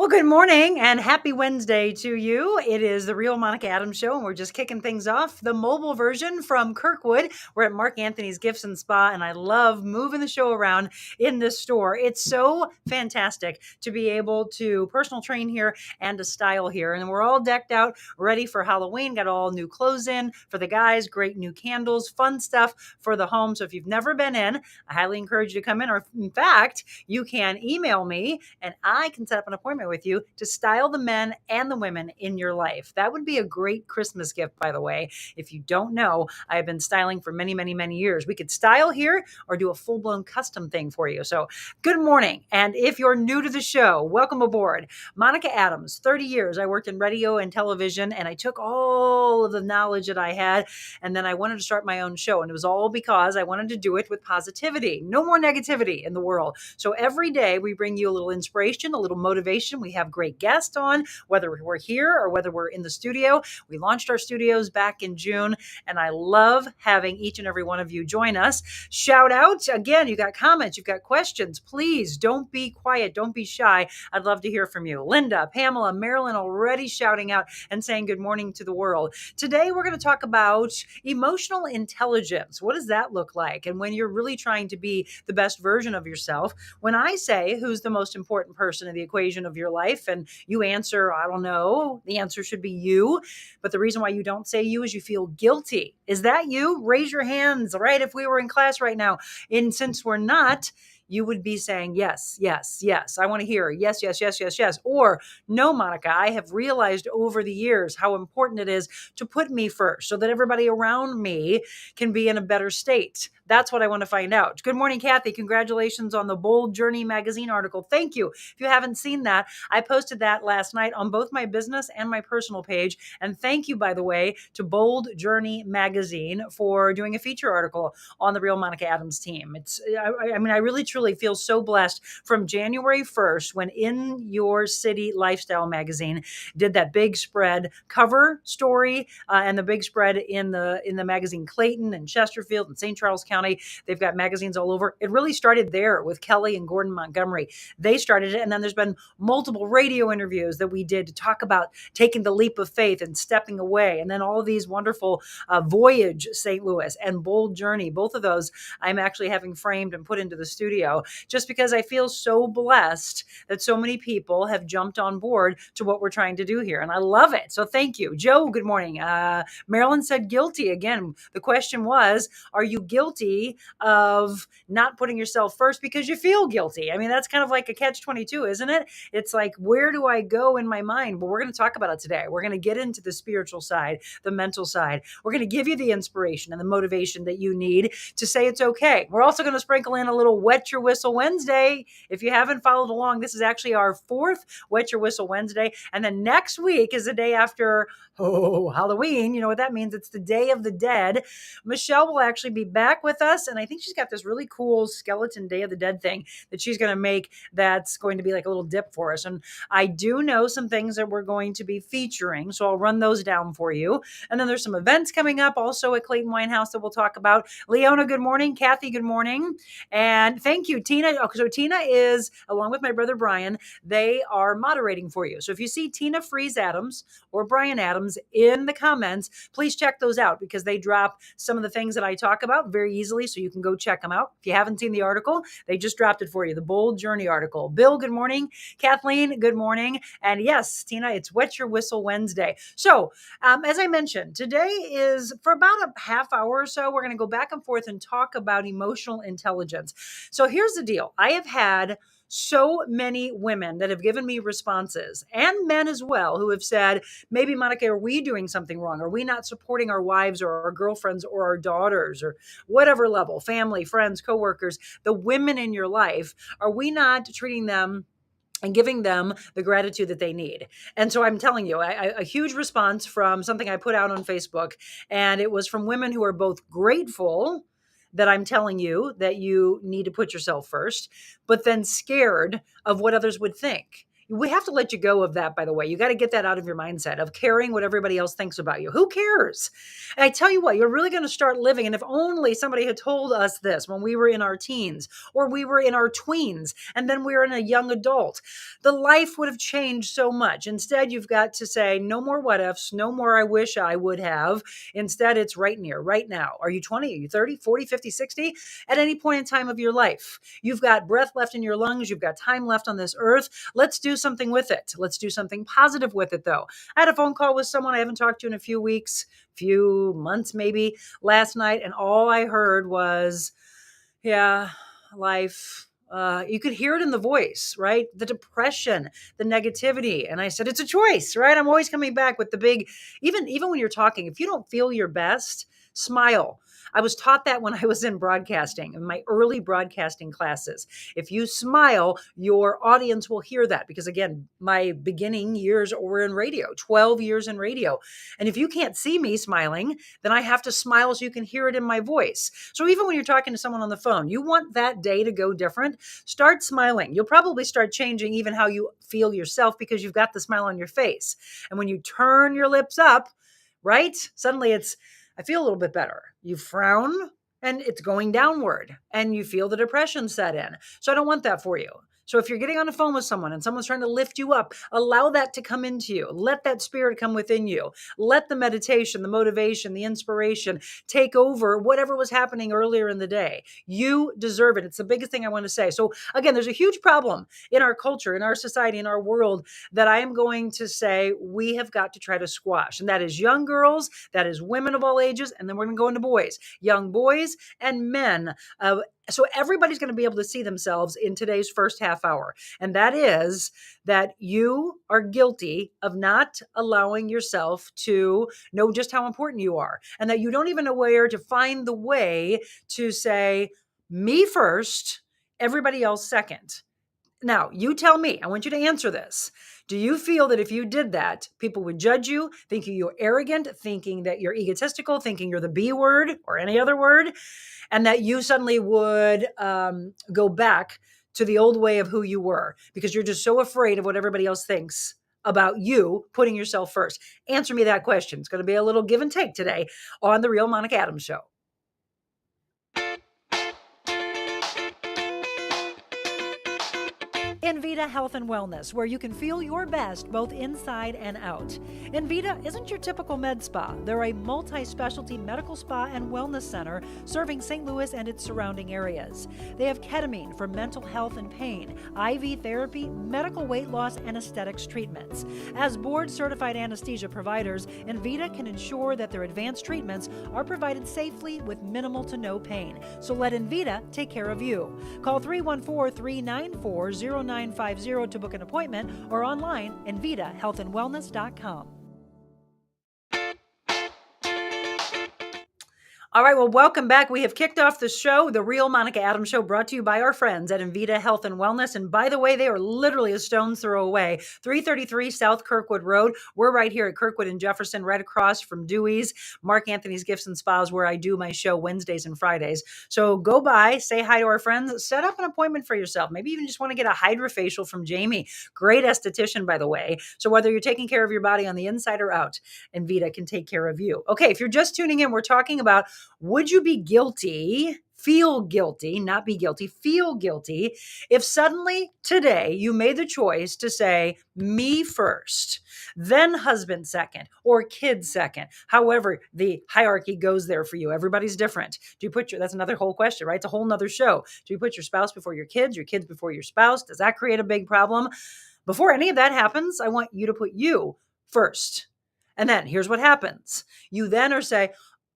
Well, good morning and happy Wednesday to you. It is the Real Monica Adams Show, and we're just kicking things off. The mobile version from Kirkwood. We're at Mark Anthony's Gifts and Spa, and I love moving the show around in this store. It's so fantastic to be able to personal train here and to style here. And we're all decked out, ready for Halloween. Got all new clothes in for the guys, great new candles, fun stuff for the home. So if you've never been in, I highly encourage you to come in. Or in fact, you can email me and I can set up an appointment with you to style the men and the women in your life. That would be a great Christmas gift, by the way. If you don't know, I've been styling for many, many, many years. We could style here or do a full-blown custom thing for you. So good morning. And if you're new to the show, welcome aboard. Monica Adams, 30 years. I worked in radio and television, and I took all of the knowledge that I had, and then I wanted to start my own show. And it was all because I wanted to do it with positivity. No more negativity in the world. So every day we bring you a little inspiration, a little motivation. We have great guests on, whether we're here or whether we're in the studio. We launched our studios back in June, and I love having each and every one of you join us. Shout out again. You got comments, you've got questions. Please don't be quiet. Don't be shy. I'd love to hear from you. Linda, Pamela, Marilyn already shouting out and saying good morning to the world. Today, we're going to talk about emotional intelligence. What does that look like? And when you're really trying to be the best version of yourself, when I say who's the most important person in the equation of your life and you answer, I don't know, the answer should be you. But the reason why you don't say you is you feel guilty. Is that you? Raise your hands, right? If we were in class right now. And since we're not, you would be saying, yes, yes, yes. I want to hear yes, yes, yes, yes, yes. Or no, Monica, I have realized over the years how important it is to put me first so that everybody around me can be in a better state. That's what I want to find out. Good morning, Kathy. Congratulations on the Bold Journey magazine article. Thank you. If you haven't seen that, I posted that last night on both my business and my personal page. And thank you, by the way, to Bold Journey magazine for doing a feature article on the Real Monica Adams team. I really truly feel so blessed. From January 1st, when In Your City Lifestyle magazine did that big spread cover story and the big spread in the magazine Clayton and Chesterfield and St. Charles County. They've got magazines all over. It really started there with Kelly and Gordon Montgomery. They started it. And then there's been multiple radio interviews that we did to talk about taking the leap of faith and stepping away. And then all of these wonderful Voyage St. Louis and Bold Journey. Both of those I'm actually having framed and put into the studio just because I feel so blessed that so many people have jumped on board to what we're trying to do here. And I love it. So thank you. Joe, good morning. Marilyn said guilty. Again, the question was, are you guilty of not putting yourself first because you feel guilty? I mean, that's kind of like a catch-22, isn't it? It's like, where do I go in my mind? Well, we're going to talk about it today. We're going to get into the spiritual side, the mental side. We're going to give you the inspiration and the motivation that you need to say it's okay. We're also going to sprinkle in a little Wet Your Whistle Wednesday. If you haven't followed along, this is actually our fourth Wet Your Whistle Wednesday. And then next week is the day after Halloween. You know what that means? It's the Day of the Dead. Michelle will actually be back with us. And I think she's got this really cool skeleton Day of the Dead thing that she's going to make that's going to be like a little dip for us. And I do know some things that we're going to be featuring. So I'll run those down for you. And then there's some events coming up also at Clayton Winehouse that we'll talk about. Leona, good morning. Kathy, good morning. And thank you, Tina. So Tina is, along with my brother Brian, they are moderating for you. So if you see Tina Freeze Adams or Brian Adams in the comments, please check those out because they drop some of the things that I talk about very easily. So you can go check them out. If you haven't seen the article, they just dropped it for you, the Bold Journey article. Bill, good morning. Kathleen, good morning. And yes, Tina, it's Wet Your Whistle Wednesday. So as I mentioned, today is for about a half hour or so, we're going to go back and forth and talk about emotional intelligence. So here's the deal. I have had so many women that have given me responses and men as well who have said, maybe Monica, are we doing something wrong? Are we not supporting our wives or our girlfriends or our daughters or whatever level, family, friends, coworkers, the women in your life? Are we not treating them and giving them the gratitude that they need? And so I'm telling you, a huge response from something I put out on Facebook, and it was from women who are both grateful that I'm telling you that you need to put yourself first, but then scared of what others would think. We have to let you go of that, by the way. You got to get that out of your mindset of caring what everybody else thinks about you. Who cares? And I tell you what, you're really going to start living. And if only somebody had told us this when we were in our teens or we were in our tweens and then we were in a young adult, the life would have changed so much. Instead, you've got to say, no more what ifs, no more I wish I would have. Instead, it's right near, right now. Are you 20? Are you 30, 40, 50, 60? At any point in time of your life, you've got breath left in your lungs. You've got time left on this earth. Let's do something with it. Let's do something positive with it, though. I had a phone call with someone I haven't talked to in a few weeks, few months maybe, last night, and all I heard was, yeah, life. You could hear it in the voice, right? The depression, the negativity. And I said, it's a choice, right? I'm always coming back with the big, even when you're talking, if you don't feel your best, smile. I was taught that when I was in broadcasting, in my early broadcasting classes. If you smile, your audience will hear that because, again, my beginning years were in radio, 12 years in radio. And if you can't see me smiling, then I have to smile so you can hear it in my voice. So even when you're talking to someone on the phone, you want that day to go different, start smiling. You'll probably start changing even how you feel yourself because you've got the smile on your face. And when you turn your lips up, right, suddenly I feel a little bit better. You frown and it's going downward and you feel the depression set in. So I don't want that for you. So if you're getting on the phone with someone and someone's trying to lift you up, allow that to come into you. Let that spirit come within you. Let the meditation, the motivation, the inspiration take over whatever was happening earlier in the day. You deserve it. It's the biggest thing I want to say. So again, there's a huge problem in our culture, in our society, in our world that I am going to say we have got to try to squash. And that is young girls, that is women of all ages, and then we're going to go into boys, young boys and men. So everybody's going to be able to see themselves in today's first half hour. And that is that you are guilty of not allowing yourself to know just how important you are. And that you don't even know where to find the way to say, me first, everybody else second. Now, you tell me, I want you to answer this. Do you feel that if you did that, people would judge you, thinking you're arrogant, thinking that you're egotistical, thinking you're the B word or any other word, and that you suddenly would go back to the old way of who you were because you're just so afraid of what everybody else thinks about you putting yourself first? Answer me that question. It's going to be a little give and take today on The Real Monica Adams Show. Envita Health and Wellness, where you can feel your best both inside and out. Envita isn't your typical med spa. They're a multi-specialty medical spa and wellness center serving St. Louis and its surrounding areas. They have ketamine for mental health and pain, IV therapy, medical weight loss, and aesthetics treatments. As board-certified anesthesia providers, Envita can ensure that their advanced treatments are provided safely with minimal to no pain. So let Envita take care of you. Call 314-394-0950 to book an appointment or online envitahealthandwellness.com. All right, well, welcome back. We have kicked off the show, The Real Monica Adams Show, brought to you by our friends at Envita Health and Wellness. And by the way, they are literally a stone's throw away. 333 South Kirkwood Road. We're right here at Kirkwood and Jefferson, right across from Dewey's, Mark Anthony's Gifts and Spas, where I do my show Wednesdays and Fridays. So go by, say hi to our friends, set up an appointment for yourself. Maybe even just want to get a hydrofacial from Jamie. Great esthetician, by the way. So whether you're taking care of your body on the inside or out, Envita can take care of you. Okay, if you're just tuning in, we're talking about, would you be guilty, feel guilty, not be guilty, feel guilty, if suddenly today you made the choice to say, me first, then husband second, or kids second? However, the hierarchy goes there for you. Everybody's different. Do you put that's another whole question, right? It's a whole nother show. Do you put your spouse before your kids before your spouse? Does that create a big problem? Before any of that happens, I want you to put you first. And then here's what happens. You then are say,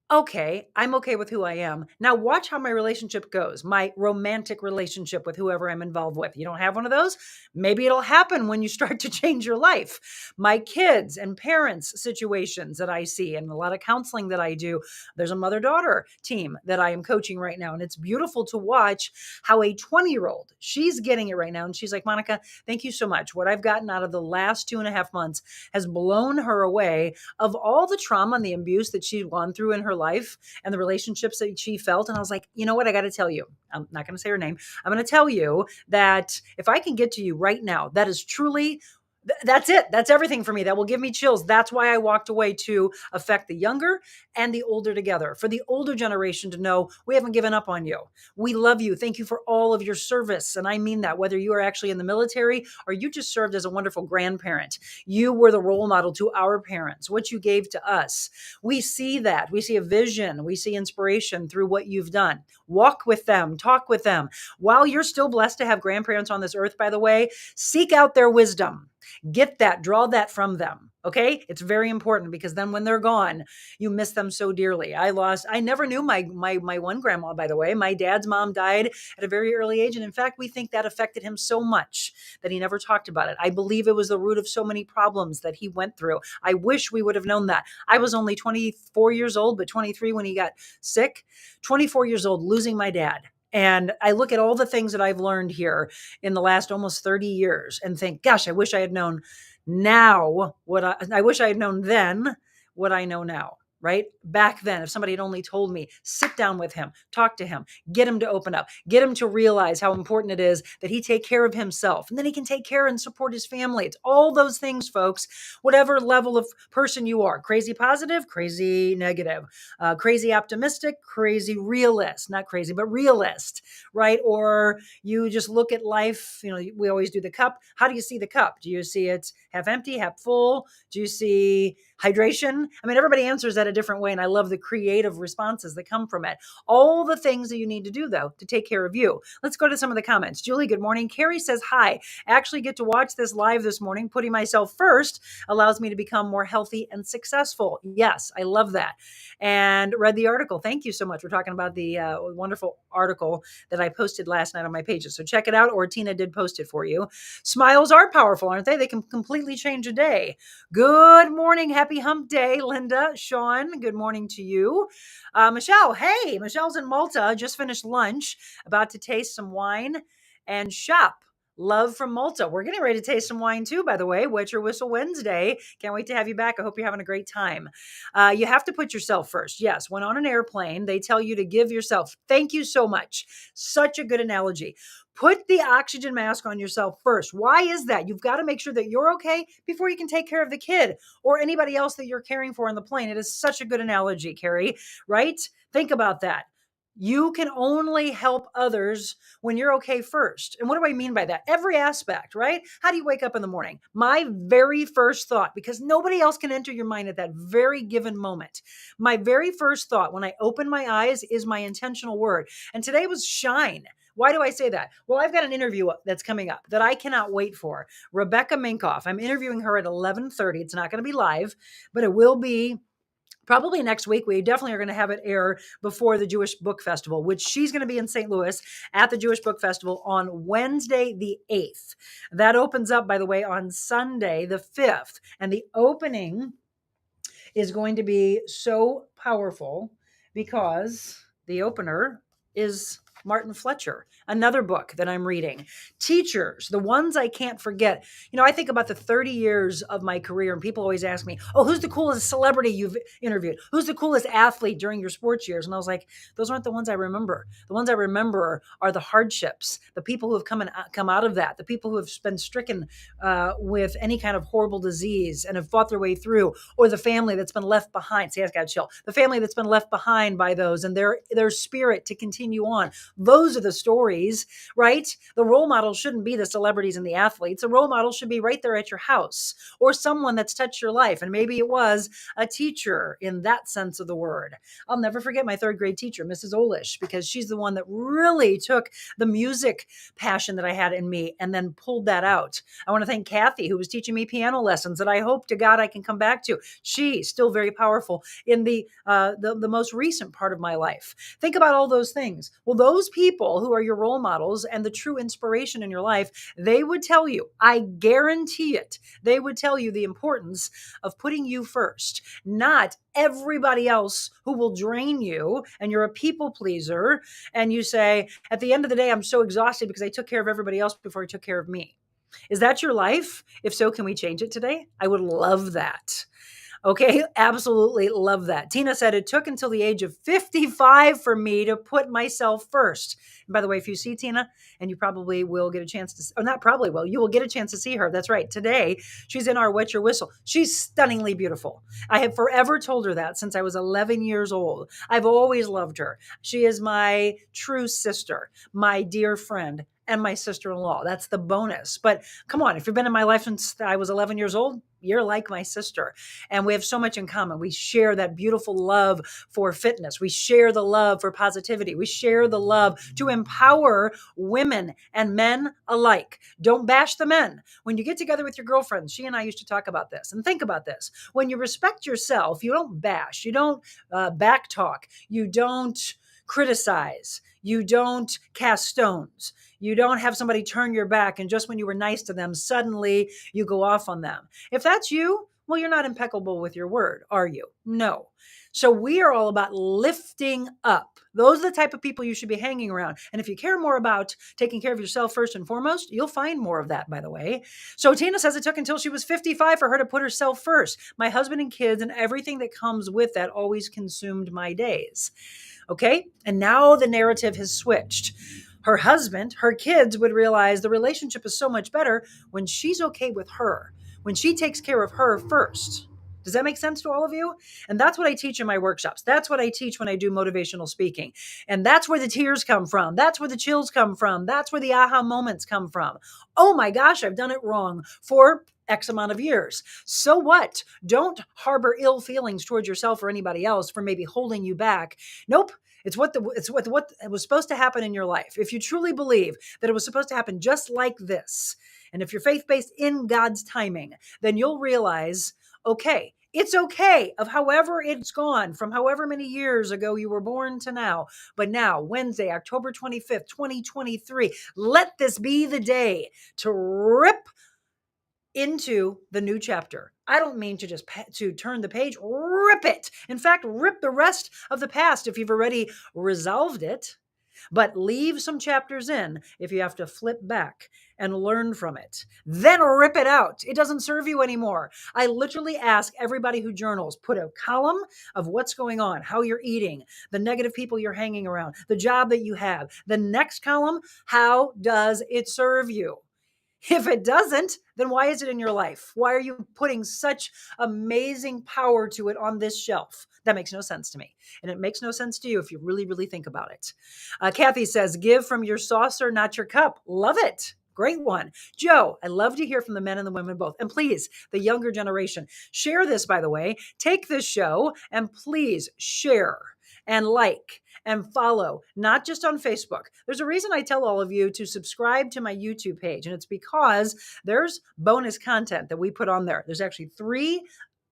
okay, I'm okay with who I am. Now watch how my relationship goes, my romantic relationship with whoever I'm involved with. You don't have one of those? Maybe it'll happen when you start to change your life. My kids and parents situations that I see and a lot of counseling that I do. There's a mother-daughter team that I am coaching right now. And it's beautiful to watch how a 20-year-old, she's getting it right now. And she's like, Monica, thank you so much. What I've gotten out of the last 2.5 months has blown her away of all the trauma and the abuse that she's gone through in her life and the relationships that she felt. And I was like, you know what? I got to tell you, I'm not going to say her name. I'm going to tell you that if I can get to you right now, that is truly that's it. That's everything for me. That will give me chills. That's why I walked away, to affect the younger and the older together. For the older generation to know we haven't given up on you. We love you. Thank you for all of your service. And I mean that, whether you are actually in the military or you just served as a wonderful grandparent. You were the role model to our parents, what you gave to us. We see that. We see a vision. We see inspiration through what you've done. Walk with them, talk with them. While you're still blessed to have grandparents on this earth, by the way, seek out their wisdom. Get that, draw that from them. Okay. It's very important, because then when they're gone, you miss them so dearly. I never knew my one grandma, by the way. My dad's mom died at a very early age. And in fact, we think that affected him so much that he never talked about it. I believe it was the root of so many problems that he went through. I wish we would have known that. I was only 24 years old, but 23 when he got sick. 24 years old, losing my dad. And I look at all the things that I've learned here in the last almost 30 years and think, gosh, I wish I had known now I wish I had known then what I know now. Right back then, if somebody had only told me, sit down with him, talk to him, get him to open up, get him to realize how important it is that he take care of himself, and then he can take care and support his family. It's all those things, folks. Whatever level of person you are, crazy positive, crazy negative, crazy optimistic, crazy realist, not crazy, but realist, right? Or you just look at life, we always do the cup. How do you see the cup? Do you see it half empty, half full? Do you see hydration? I mean, everybody answers that a different way. And I love the creative responses that come from it. All the things that you need to do, though, to take care of you. Let's go to some of the comments. Julie, good morning. Carrie says, hi, I actually get to watch this live this morning. Putting myself first allows me to become more healthy and successful. Yes, I love that. And read the article. Thank you so much. We're talking about the wonderful article that I posted last night on my pages. So check it out, or Tina did post it for you. Smiles are powerful, aren't they? They can completely change a day. Good morning. Happy hump day, Linda. Sean, good morning to you. Michelle, hey, Michelle's in Malta, just finished lunch, about to taste some wine and shop. Love from Malta. We're getting ready to taste some wine too, by the way. Wet Your Whistle Wednesday. Can't wait to have you back. I hope you're having a great time. You have to put yourself first. Yes, when on an airplane, they tell you to give yourself. Thank you so much. Such a good analogy. Put the oxygen mask on yourself first. Why is that? You've got to make sure that you're okay before you can take care of the kid or anybody else that you're caring for on the plane. It is such a good analogy, Carrie, right? Think about that. You can only help others when you're okay first. And what do I mean by that? Every aspect, right? How do you wake up in the morning? My very first thought, because nobody else can enter your mind at that very given moment. My very first thought when I open my eyes is my intentional word. And today was shine. Why do I say that? Well, I've got an interview that's coming up that I cannot wait for. Rebecca Minkoff. I'm interviewing her at 11:30. It's not going to be live, but it will be probably next week. We definitely are going to have it air before the Jewish Book Festival, which she's going to be in St. Louis at the Jewish Book Festival on Wednesday, the 8th. That opens up, by the way, on Sunday, the 5th. And the opening is going to be so powerful because the opener is Martin Fletcher, another book that I'm reading. Teachers, the ones I can't forget. I think about the 30 years of my career, and people always ask me, oh, who's the coolest celebrity you've interviewed? Who's the coolest athlete during your sports years? And I was like, those aren't the ones I remember. The ones I remember are the hardships, the people who have come out of that, the people who have been stricken with any kind of horrible disease and have fought their way through, or the family that's been left behind. See, I just got chill. The family that's been left behind by those and their spirit to continue on. Those are the stories, right? The role models shouldn't be the celebrities and the athletes. The role model should be right there at your house, or someone that's touched your life. And maybe it was a teacher in that sense of the word. I'll never forget my third grade teacher, Mrs. Olish, because she's the one that really took the music passion that I had in me and then pulled that out. I want to thank Kathy, who was teaching me piano lessons that I hope to God I can come back to. She's still very powerful in the most recent part of my life. Think about all those things. Well, those people who are your role models and the true inspiration in your life, they would tell you, I guarantee it, they would tell you the importance of putting you first, not everybody else who will drain you, and you're a people pleaser, and you say, at the end of the day, I'm so exhausted because I took care of everybody else before I took care of me. Is that your life? If so, can we change it today? I would love that. Okay, absolutely love that. Tina said it took until the age of 55 for me to put myself first. And by the way, if you see Tina, and you probably will get a chance to, or not probably will, you will get a chance to see her. That's right. Today, she's in our Wet Your Whistle. She's stunningly beautiful. I have forever told her that since I was 11 years old. I've always loved her. She is my true sister, my dear friend, and my sister-in-law. That's the bonus. But come on, if you've been in my life since I was 11 years old, you're like my sister. And we have so much in common. We share that beautiful love for fitness. We share the love for positivity. We share the love to empower women and men alike. Don't bash the men. When you get together with your girlfriends, she and I used to talk about this. And think about this. When you respect yourself, you don't bash. You don't backtalk. You don't criticize. You don't cast stones. You don't have somebody turn your back, and just when you were nice to them, suddenly you go off on them. If that's you, well, you're not impeccable with your word, are you? No. So we are all about lifting up. Those are the type of people you should be hanging around. And if you care more about taking care of yourself first and foremost, you'll find more of that, by the way. So Tina says it took until she was 55 for her to put herself first. My husband and kids and everything that comes with that always consumed my days. Okay. And now the narrative has switched. Her husband, her kids would realize the relationship is so much better when she's okay with her, when she takes care of her first. Does that make sense to all of you? And that's what I teach in my workshops. That's what I teach when I do motivational speaking. And that's where the tears come from. That's where the chills come from. That's where the aha moments come from. Oh my gosh, I've done it wrong for X amount of years. So what? Don't harbor ill feelings towards yourself or anybody else for maybe holding you back. Nope. It's what was supposed to happen in your life. If you truly believe that it was supposed to happen just like this, and if you're faith-based in God's timing, then you'll realize, okay, it's okay of however it's gone from however many years ago you were born to now. But now, Wednesday, October 25th, 2023, let this be the day to rip into the new chapter. I don't mean to just to turn the page, rip it. In fact, rip the rest of the past if you've already resolved it, but leave some chapters in if you have to flip back and learn from it. Then rip it out. It doesn't serve you anymore. I literally ask everybody who journals, put a column of what's going on, how you're eating, the negative people you're hanging around, the job that you have. The next column, how does it serve you? If it doesn't, then why is it in your life? Why are you putting such amazing power to it on this shelf? That makes no sense to me. And it makes no sense to you if you really, really think about it. Kathy says, give from your saucer, not your cup. Love it. Great one. Joe, I love to hear from the men and the women both. And please, the younger generation, share this, by the way. Take this show and please share and like and follow, not just on Facebook. There's a reason I tell all of you to subscribe to my YouTube page, and it's because there's bonus content that we put on there. There's actually 3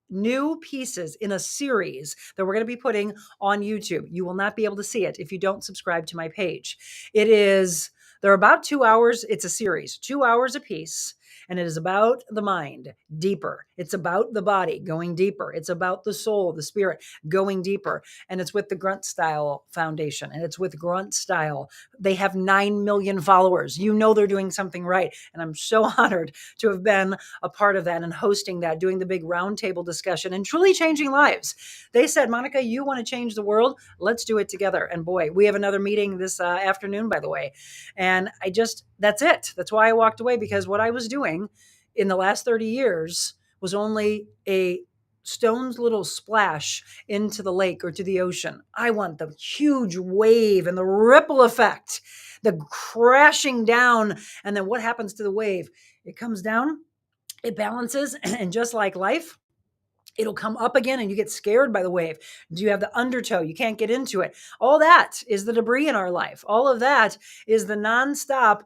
new pieces in a series that we're going to be putting on YouTube. You will not be able to see it if you don't subscribe to my page. They're about 2 hours. It's a series, 2 hours a piece. And it is about the mind deeper. It's about the body going deeper. It's about the soul, the spirit going deeper. And it's with the Grunt Style Foundation. And it's with Grunt Style. They have 9 million followers. You know they're doing something right. And I'm so honored to have been a part of that and hosting that, doing the big roundtable discussion and truly changing lives. They said, Monica, you want to change the world? Let's do it together. And boy, we have another meeting this afternoon, by the way. And that's it. That's why I walked away, because what I was doing in the last 30 years was only a stone's little splash into the lake or to the ocean. I want the huge wave and the ripple effect, the crashing down. And then what happens to the wave? It comes down, it balances, and just like life, it'll come up again and you get scared by the wave. Do you have the undertow? You can't get into it. All that is the debris in our life. All of that is the nonstop.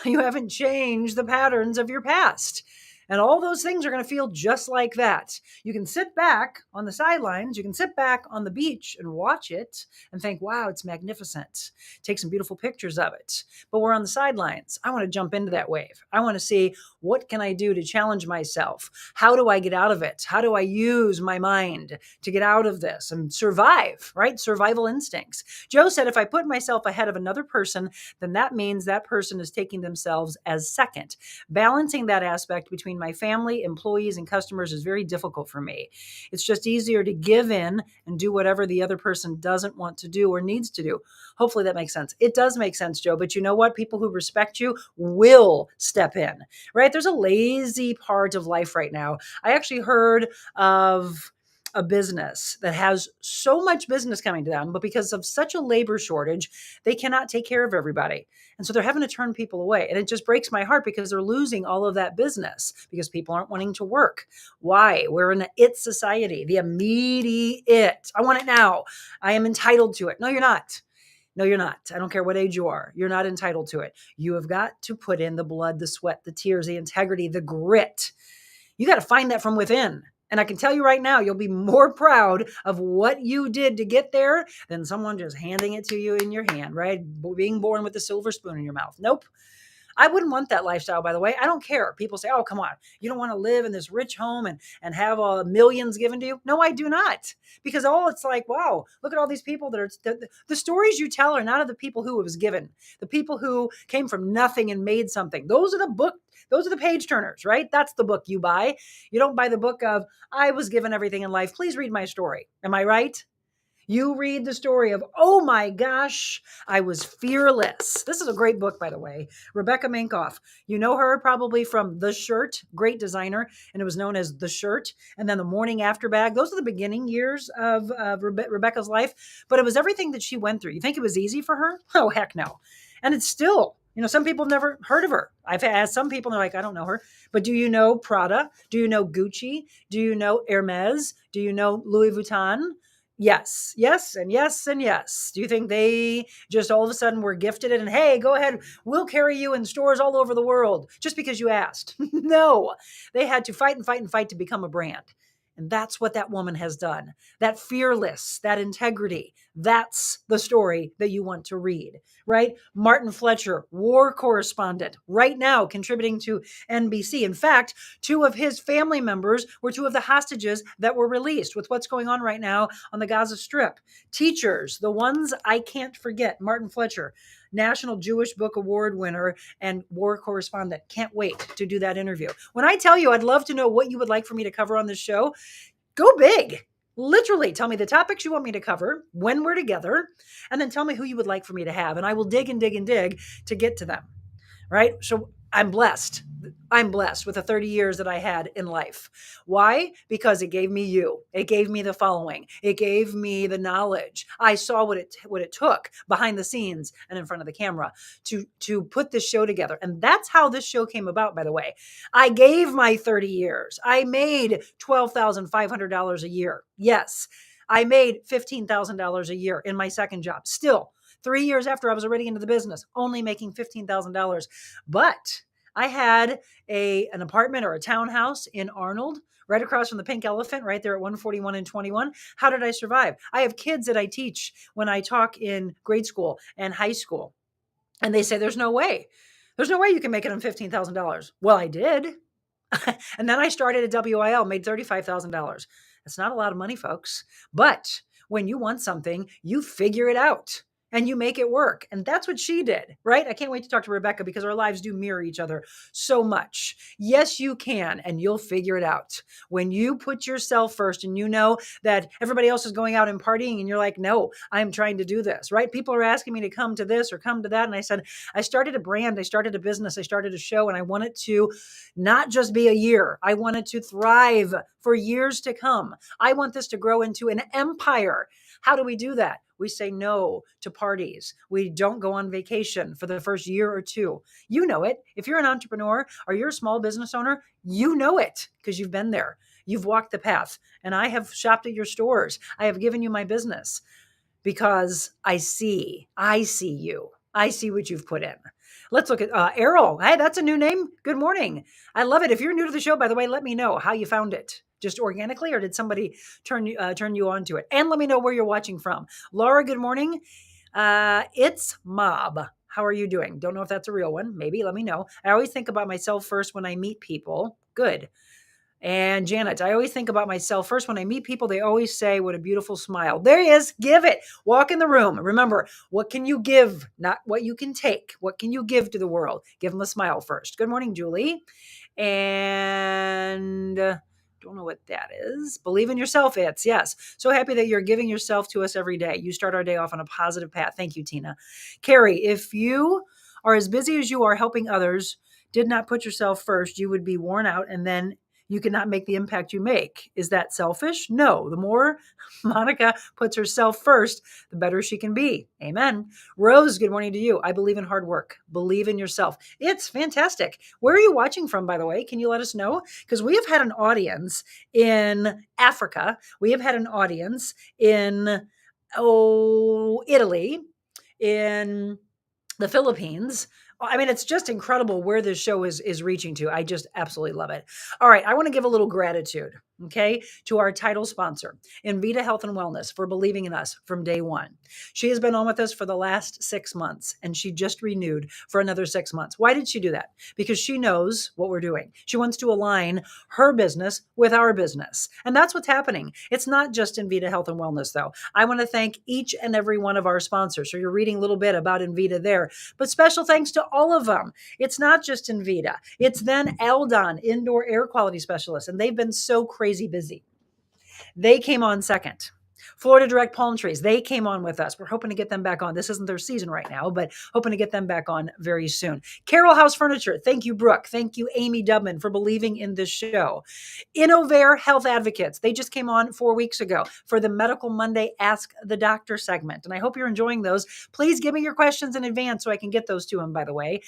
You haven't changed the patterns of your past. And all those things are going to feel just like that. You can sit back on the sidelines. You can sit back on the beach and watch it and think, wow, it's magnificent. Take some beautiful pictures of it. But we're on the sidelines. I want to jump into that wave. I want to see, what can I do to challenge myself? How do I get out of it? How do I use my mind to get out of this and survive, right? Survival instincts. Joe said, if I put myself ahead of another person, then that means that person is taking themselves as second. Balancing that aspect between between my family, employees, and customers is very difficult for me. It's just easier to give in and do whatever the other person doesn't want to do or needs to do. Hopefully that makes sense. It does make sense, Joe, but you know what? People who respect you will step in, right? There's a lazy part of life right now. I actually heard of a business that has so much business coming to them, but because of such a labor shortage, they cannot take care of everybody. And so they're having to turn people away. And it just breaks my heart because they're losing all of that business because people aren't wanting to work. Why? We're in an it society, the immediate. I want it now. I am entitled to it. No, you're not. No, you're not. I don't care what age you are. You're not entitled to it. You have got to put in the blood, the sweat, the tears, the integrity, the grit. You got to find that from within. And I can tell you right now, you'll be more proud of what you did to get there than someone just handing it to you in your hand, right? Being born with a silver spoon in your mouth. Nope. I wouldn't want that lifestyle, by the way. I don't care. People say, oh, come on. You don't want to live in this rich home and have millions given to you. No, I do not. Because it's like, wow, look at all these people that are, the stories you tell are not of the people who it was given, the people who came from nothing and made something. Those are the page turners, right? That's the book you buy. You don't buy the book of, I was given everything in life. Please read my story. Am I right? You read the story of, oh my gosh, I was fearless. This is a great book, by the way. Rebecca Minkoff. You know her probably from The Shirt, great designer, and it was known as The Shirt. And then The Morning After Bag. Those are the beginning years of Rebecca's life. But it was everything that she went through. You think it was easy for her? Oh, heck no. And it's still, some people have never heard of her. I've asked some people, and they're like, I don't know her. But do you know Prada? Do you know Gucci? Do you know Hermes? Do you know Louis Vuitton? Yes, yes, and yes, and yes. Do you think they just all of a sudden were gifted it and, hey, go ahead, we'll carry you in stores all over the world just because you asked? No, they had to fight and fight and fight to become a brand. And that's what that woman has done. That fearless, that integrity, that's the story that you want to read, right? Martin Fletcher, war correspondent, right now contributing to NBC. In fact, two of his family members were two of the hostages that were released with what's going on right now on the Gaza Strip. Teachers, the ones I can't forget, Martin Fletcher, National Jewish Book Award winner and war correspondent. Can't wait to do that interview. When I tell you, I'd love to know what you would like for me to cover on this show. Go big. Literally tell me the topics you want me to cover when we're together, and then tell me who you would like for me to have. And I will dig and dig and dig to get to them. Right? So I'm blessed. I'm blessed with the 30 years that I had in life. Why? Because it gave me you. It gave me the following. It gave me the knowledge. I saw what it took behind the scenes and in front of the camera to put this show together. And that's how this show came about, by the way. I gave my 30 years. I made $12,500 a year. Yes. I made $15,000 a year in my second job. Still, 3 years after I was already into the business, only making $15,000. But I had an apartment or a townhouse in Arnold, right across from the Pink Elephant, right there at 141 and 21. How did I survive? I have kids that I teach when I talk in grade school and high school. And they say, there's no way. There's no way you can make it on $15,000. Well, I did. And then I started at WIL, made $35,000. That's not a lot of money, folks. But when you want something, you figure it out and you make it work. And that's what she did, right? I can't wait to talk to Rebecca because our lives do mirror each other so much. Yes, you can, and you'll figure it out. When you put yourself first and you know that everybody else is going out and partying and you're like, no, I'm trying to do this, right? People are asking me to come to this or come to that. And I said, I started a brand, I started a business, I started a show, and I want it to not just be a year. I want it to thrive for years to come. I want this to grow into an empire. How do we do that? We say no to parties. We don't go on vacation for the first year or two. You know it. If you're an entrepreneur or you're a small business owner, you know it because you've been there. You've walked the path. And I have shopped at your stores. I have given you my business because I see you. I see what you've put in. Let's look at Errol. Hey, that's a new name. Good morning. I love it. If you're new to the show, by the way, let me know how you found it. Just organically, or did somebody turn you on to it? And let me know where you're watching from. Laura, good morning. It's Mob. How are you doing? Don't know if that's a real one. Maybe. Let me know. I always think about myself first when I meet people. Good. And Janet, I always think about myself first. When I meet people, they always say, what a beautiful smile. There he is. Give it. Walk in the room. Remember, what can you give? Not what you can take. What can you give to the world? Give them a smile first. Good morning, Julie. And don't know what that is. Believe in yourself, it's yes. So happy that you're giving yourself to us every day. You start our day off on a positive path. Thank you, Tina. Carrie, if you are as busy as you are helping others, did not put yourself first, you would be worn out and then you cannot make the impact you make. Is that selfish? No. The more Monica puts herself first, the better she can be. Amen. Rose, good morning to you. I believe in hard work. Believe in yourself. It's fantastic. Where are you watching from, by the way? Can you let us know? Because we have had an audience in Africa. We have had an audience in, Italy, in the Philippines. I mean, it's just incredible where this show is reaching to. I just absolutely love it. All right, I want to give a little gratitude, okay, to our title sponsor, Invita Health and Wellness, for believing in us from day one. She has been on with us for the last 6 months, and she just renewed for another 6 months. Why did she do that? Because she knows what we're doing. She wants to align her business with our business, and that's what's happening. It's not just Invita Health and Wellness, though. I want to thank each and every one of our sponsors. So you're reading a little bit about Invita there, but special thanks to all of them. It's not just Invita. It's then Eldon, Indoor Air Quality Specialist, and they've been so crazy busy. They came on second. Florida Direct Palm Trees, they came on with us. We're hoping to get them back on. This isn't their season right now, but hoping to get them back on very soon. Carroll House Furniture, thank you, Brooke. Thank you, Amy Dubman, for believing in this show. Innovare Health Advocates, they just came on 4 weeks ago for the Medical Monday Ask the Doctor segment, and I hope you're enjoying those. Please give me your questions in advance so I can get those to them, by the way.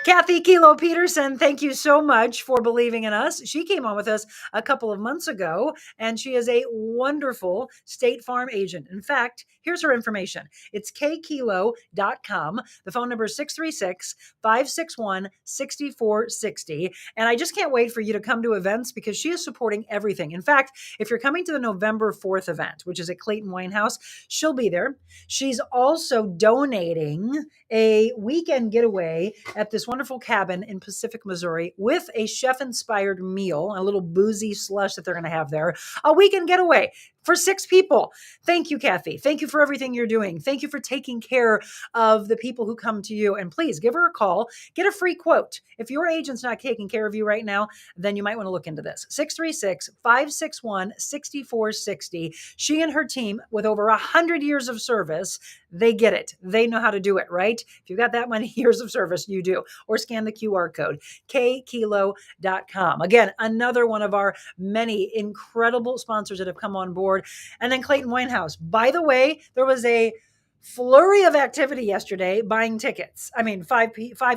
Kathy Kilo Peterson, thank you so much for believing in us. She came on with us a couple of months ago, and she is a wonderful State Farm agent. In fact, here's her information. It's kkilo.com. The phone number is 636-561-6460. And I just can't wait for you to come to events because she is supporting everything. In fact, if you're coming to the November 4th event, which is at Clayton Winehouse, she'll be there. She's also donating a weekend getaway at this wonderful cabin in Pacific, Missouri, with a chef-inspired meal, a little boozy slush that they're going to have there, a weekend getaway for 6 people. Thank you, Kathy. Thank you for everything you're doing. Thank you for taking care of the people who come to you. And please give her a call. Get a free quote. If your agent's not taking care of you right now, then you might want to look into this. 636-561-6460. She and her team, with over 100 years of service, they get it. They know how to do it, right? If you've got that many years of service, you do. Or scan the QR code, kkilo.com. Again, another one of our many incredible sponsors that have come on board. And then Clayton Winehouse. By the way, there was a flurry of activity yesterday buying tickets. I mean, 5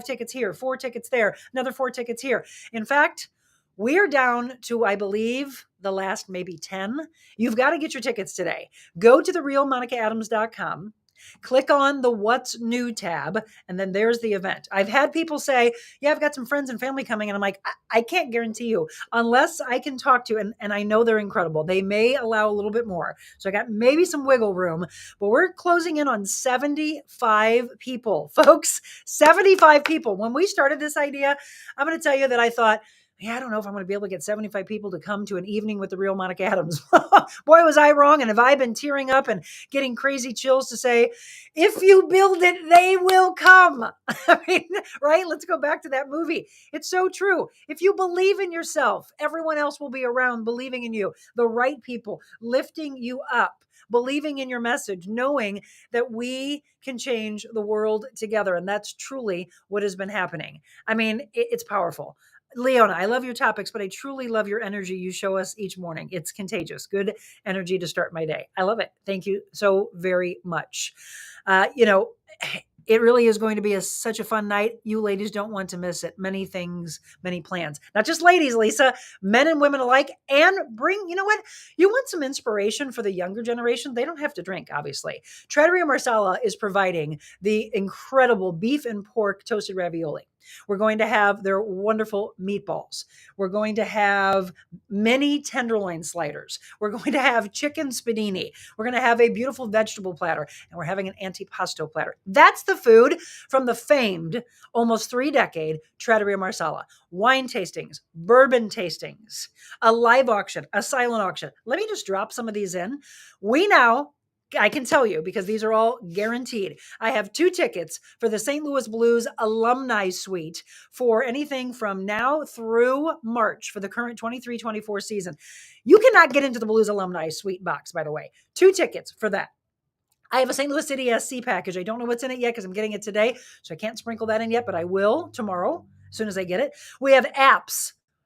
tickets here, 4 tickets there, another 4 tickets here. In fact, we're down to, I believe, the last maybe 10. You've got to get your tickets today. Go to TheRealMonicaAdams.com. Click on the What's New tab, and then there's the event. I've had people say, yeah, I've got some friends and family coming, and I'm like, I can't guarantee you unless I can talk to you, and I know they're incredible. They may allow a little bit more. So I got maybe some wiggle room, but we're closing in on 75 people, folks, 75 people. When we started this idea, I'm going to tell you that I thought, yeah, I don't know if I'm going to be able to get 75 people to come to an evening with the real Monica Adams. Boy, was I wrong. And have I been tearing up and getting crazy chills to say, if you build it, they will come. I mean, right? Let's go back to that movie. It's so true. If you believe in yourself, everyone else will be around believing in you. The right people lifting you up, believing in your message, knowing that we can change the world together. And that's truly what has been happening. I mean, it's powerful. Leona, I love your topics, but I truly love your energy you show us each morning. It's contagious. Good energy to start my day. I love it. Thank you so very much. It really is going to be such a fun night. You ladies don't want to miss it. Many things, many plans. Not just ladies, Lisa, men and women alike. And you know what? You want some inspiration for the younger generation? They don't have to drink, obviously. Trattoria Marsala is providing the incredible beef and pork toasted ravioli. We're going to have their wonderful meatballs. We're going to have mini tenderloin sliders. We're going to have chicken spadini. We're going to have a beautiful vegetable platter, and we're having an antipasto platter. That's the food from the famed, almost 3-decade Trattoria Marsala. Wine tastings, bourbon tastings, a live auction, a silent auction. Let me just drop some of these in. We now, I can tell you because these are all guaranteed. I have 2 tickets for the St. Louis Blues Alumni Suite for anything from now through March for the current 23-24 season. You cannot get into the Blues Alumni Suite box, by the way. 2 tickets for that. I have a St. Louis City SC package. I don't know what's in it yet because I'm getting it today, so I can't sprinkle that in yet, but I will tomorrow as soon as I get it. We have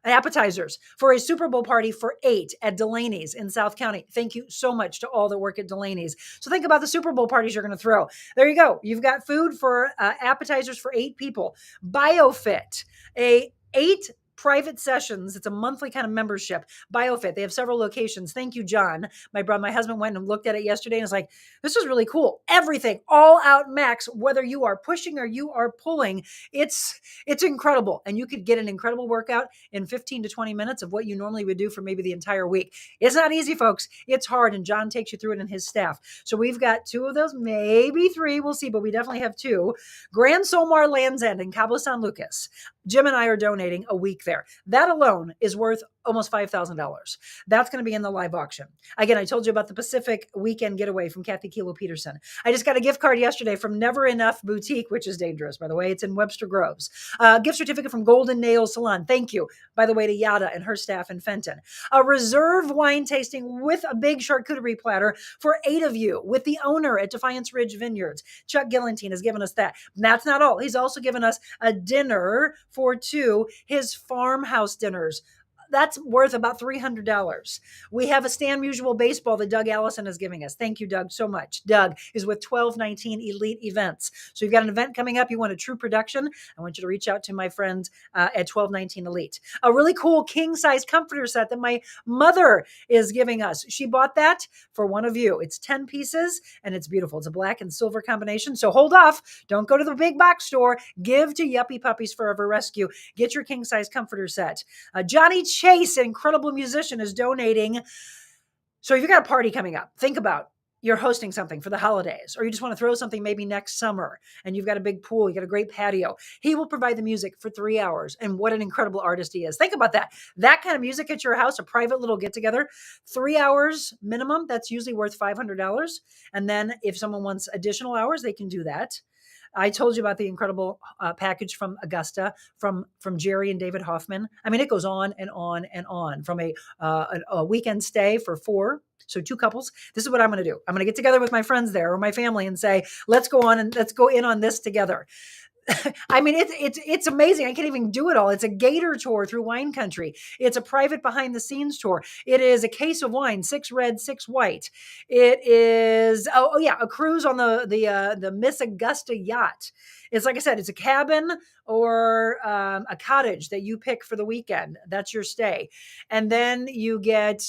appetizers for a Super Bowl party for 8 at Delaney's in South County. Thank you so much to all that work at Delaney's. So think about the Super Bowl parties you're going to throw. There you go. You've got food for appetizers for 8 people. BioFit, a 8 private sessions. It's a monthly kind of membership. BioFit. They have several locations. Thank you, John. My husband went and looked at it yesterday and was like, this is really cool. Everything, all out max, whether you are pushing or you are pulling, it's incredible. And you could get an incredible workout in 15 to 20 minutes of what you normally would do for maybe the entire week. It's not easy, folks. It's hard. And John takes you through it and his staff. So we've got 2 of those, maybe 3. We'll see, but we definitely have 2. Grand Solmar Land's End in Cabo San Lucas. Jim and I are donating a week there. That alone is worth almost $5,000. That's going to be in the live auction. Again, I told you about the Pacific weekend getaway from Kathy Kilo Peterson. I just got a gift card yesterday from Never Enough Boutique, which is dangerous, by the way. It's in Webster Groves. Gift certificate from Golden Nail Salon. Thank you, by the way, to Yada and her staff in Fenton. A reserve wine tasting with a big charcuterie platter for 8 of you with the owner at Defiance Ridge Vineyards. Chuck Gillantine has given us that. And that's not all. He's also given us a dinner for 2, his farmhouse dinners. That's worth about $300. We have a Stan Musial baseball that Doug Allison is giving us. Thank you, Doug, so much. Doug is with 1219 Elite Events. So you've got an event coming up. You want a true production. I want you to reach out to my friends at 1219 Elite. A really cool king-size comforter set that my mother is giving us. She bought that for one of you. It's 10 pieces, and it's beautiful. It's a black and silver combination. So hold off. Don't go to the big box store. Give to Yuppie Puppies Forever Rescue. Get your king-size comforter set. Johnny Chase, an incredible musician, is donating. So if you've got a party coming up, think about you're hosting something for the holidays, or you just want to throw something maybe next summer, and you've got a big pool, you got a great patio. He will provide the music for 3 hours, and what an incredible artist he is. Think about that. That kind of music at your house, a private little get-together, 3 hours minimum, that's usually worth $500. And then if someone wants additional hours, they can do that. I told you about the incredible package from Augusta, from Jerry and David Hoffman. I mean, it goes on and on and on. From a weekend stay for 4, so 2 couples. This is what I'm going to do. I'm going to get together with my friends there or my family and say, let's go on and let's go in on this together. I mean, it's amazing. I can't even do it all. It's a gator tour through wine country. It's a private behind the scenes tour. It is a case of wine, 6 red, 6 white. It is, a cruise on the Miss Augusta yacht. It's like I said, it's a cabin or a cottage that you pick for the weekend. That's your stay. And then you get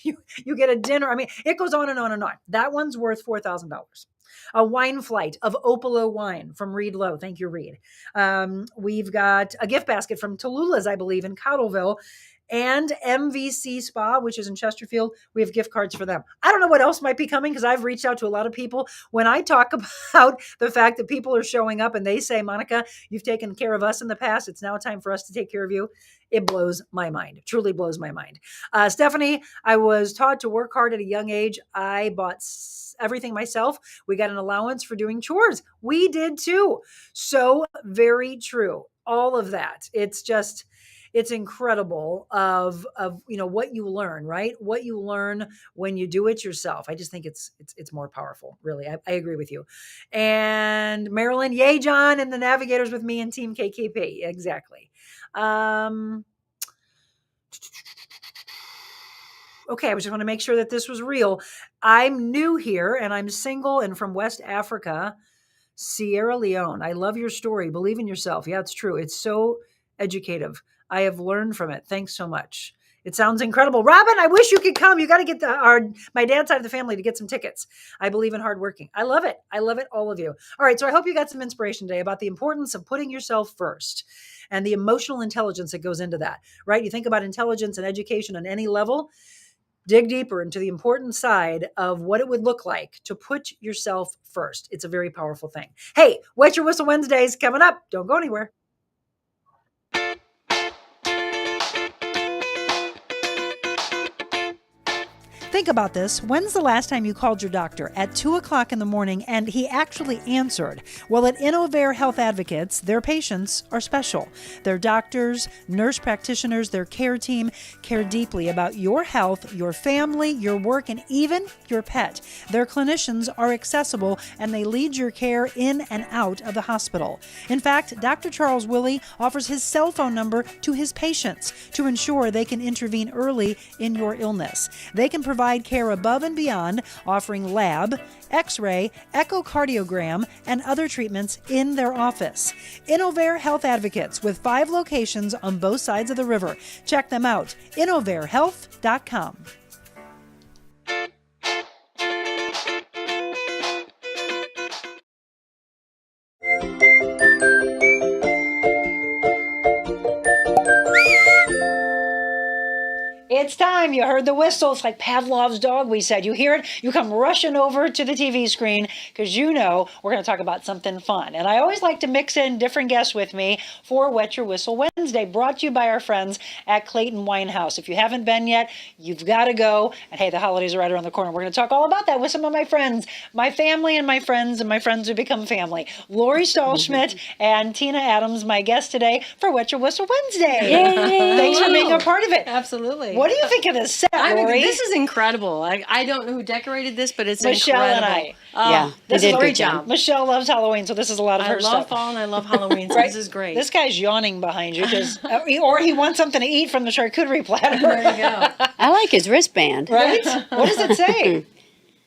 a dinner. I mean, it goes on and on and on. That one's worth $4,000. A wine flight of Opalo wine from Reed Lowe. Thank you, Reed. We've got a gift basket from Tallulah's, I believe, in Cottleville, and MVC Spa, which is in Chesterfield. We have gift cards for them. I don't know what else might be coming because I've reached out to a lot of people. When I talk about the fact that people are showing up and they say, Monica, you've taken care of us in the past. It's now time for us to take care of you. It blows my mind. It truly blows my mind. Stephanie, I was taught to work hard at a young age. I bought everything myself. We got an allowance for doing chores. We did too. So very true. All of that. It's incredible of what you learn, right? What you learn when you do it yourself. I just think it's more powerful, really. I agree with you. And Marilyn, yay, John, and the Navigators with me and Team KKP. Exactly. Okay, I just want to make sure that this was real. I'm new here and I'm single and from West Africa, Sierra Leone. I love your story. Believe in yourself. Yeah, it's true. It's so educative. I have learned from it. Thanks so much. It sounds incredible. Robin, I wish you could come. You got to get my dad's side of the family to get some tickets. I believe in hardworking. I love it. I love it, all of you. All right, so I hope you got some inspiration today about the importance of putting yourself first and the emotional intelligence that goes into that, right? You think about intelligence and education on any level, dig deeper into the important side of what it would look like to put yourself first. It's a very powerful thing. Hey, Wet Your Whistle Wednesdays coming up. Don't go anywhere. Think about this. When's the last time you called your doctor at 2 o'clock in the morning and he actually answered? Well, at Innovare Health Advocates, their patients are special. Their doctors, nurse practitioners, their care team care deeply about your health, your family, your work, and even your pet. Their clinicians are accessible and they lead your care in and out of the hospital. In fact, Dr. Charles Willie offers his cell phone number to his patients to ensure they can intervene early in your illness. They can provide care above and beyond, offering lab, x-ray, echocardiogram, and other treatments in their office. Innovare Health Advocates with 5 locations on both sides of the river. Check them out, innovarehealth.com. It's time. You heard the whistle. It's like Pavlov's dog, we said. You hear it, you come rushing over to the TV screen because you know we're going to talk about something fun. And I always like to mix in different guests with me for Wet Your Whistle Wednesday, brought to you by our friends at Clayton Winehouse. If you haven't been yet, you've got to go. And hey, the holidays are right around the corner. We're going to talk all about that with some of my friends, my family and my friends who become family. Lori Stahlschmidt and Tina Adams, my guest today for Wet Your Whistle Wednesday. Yay. Thanks for being a part of it. Absolutely. What do you think of this set, Lori? This is incredible. I don't know who decorated this, but it's Michelle incredible. and I. Yeah, this they is did a a great good job. job. Michelle loves Halloween, so this is a lot of her I love stuff. fall and I love Halloween, so Right? this is great. This guy's yawning behind you, or he wants something to eat from the charcuterie platter. There you go. I like his wristband. Right? What does it say?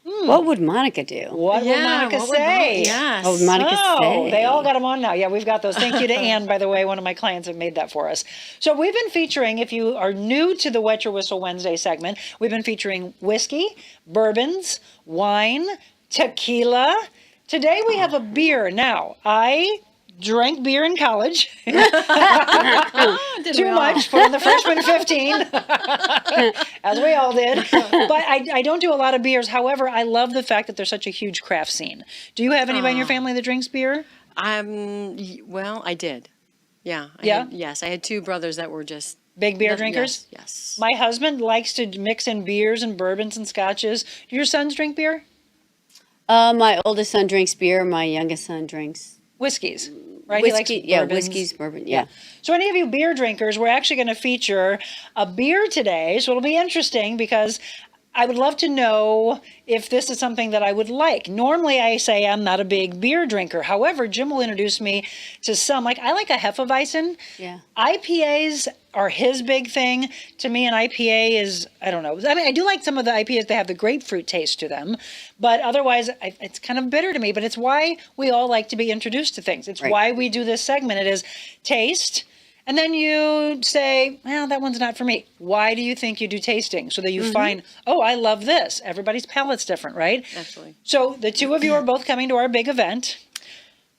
What would Monica do? What would Monica say? Yes. What would Monica say? They all got them on now. Yeah, we've got those. Thank you to Ann, by the way. One of my clients have made that for us. So we've been featuring, if you are new to the Wet Your Whistle Wednesday segment, we've been featuring whiskey, bourbons, wine, tequila. Today we have a beer. Now, I drank beer in college. Too much for the freshman 15, as we all did. But I don't do a lot of beers. However, I love the fact that there's such a huge craft scene. Do you have anybody in your family that drinks beer? Well, I did. Yeah. I had 2 brothers that were just Big beer drinkers? Yes. My husband likes to mix in beers and bourbons and scotches. Do your sons drink beer? My oldest son drinks beer. My youngest son drinks Whiskeys, right? whiskey. He likes bourbons. Whiskeys, bourbon. Yeah. So any of you beer drinkers, we're actually going to feature a beer today. So it'll be interesting because I would love to know if this is something that I would like. Normally I say I'm not a big beer drinker. However, Jim will introduce me to some. Like I like a Hefeweizen. Yeah. IPAs are his big thing. To me, an IPA is, I don't know. I mean, I do like some of the IPAs that have the grapefruit taste to them. But otherwise, it's kind of bitter to me. But it's why we all like to be introduced to things. It's why we do this segment. It is taste. And then you say, well, that one's not for me. Why do you think you do tasting? So that you find, oh, I love this. Everybody's palate's different, right? Absolutely. So the 2 of you are both coming to our big event.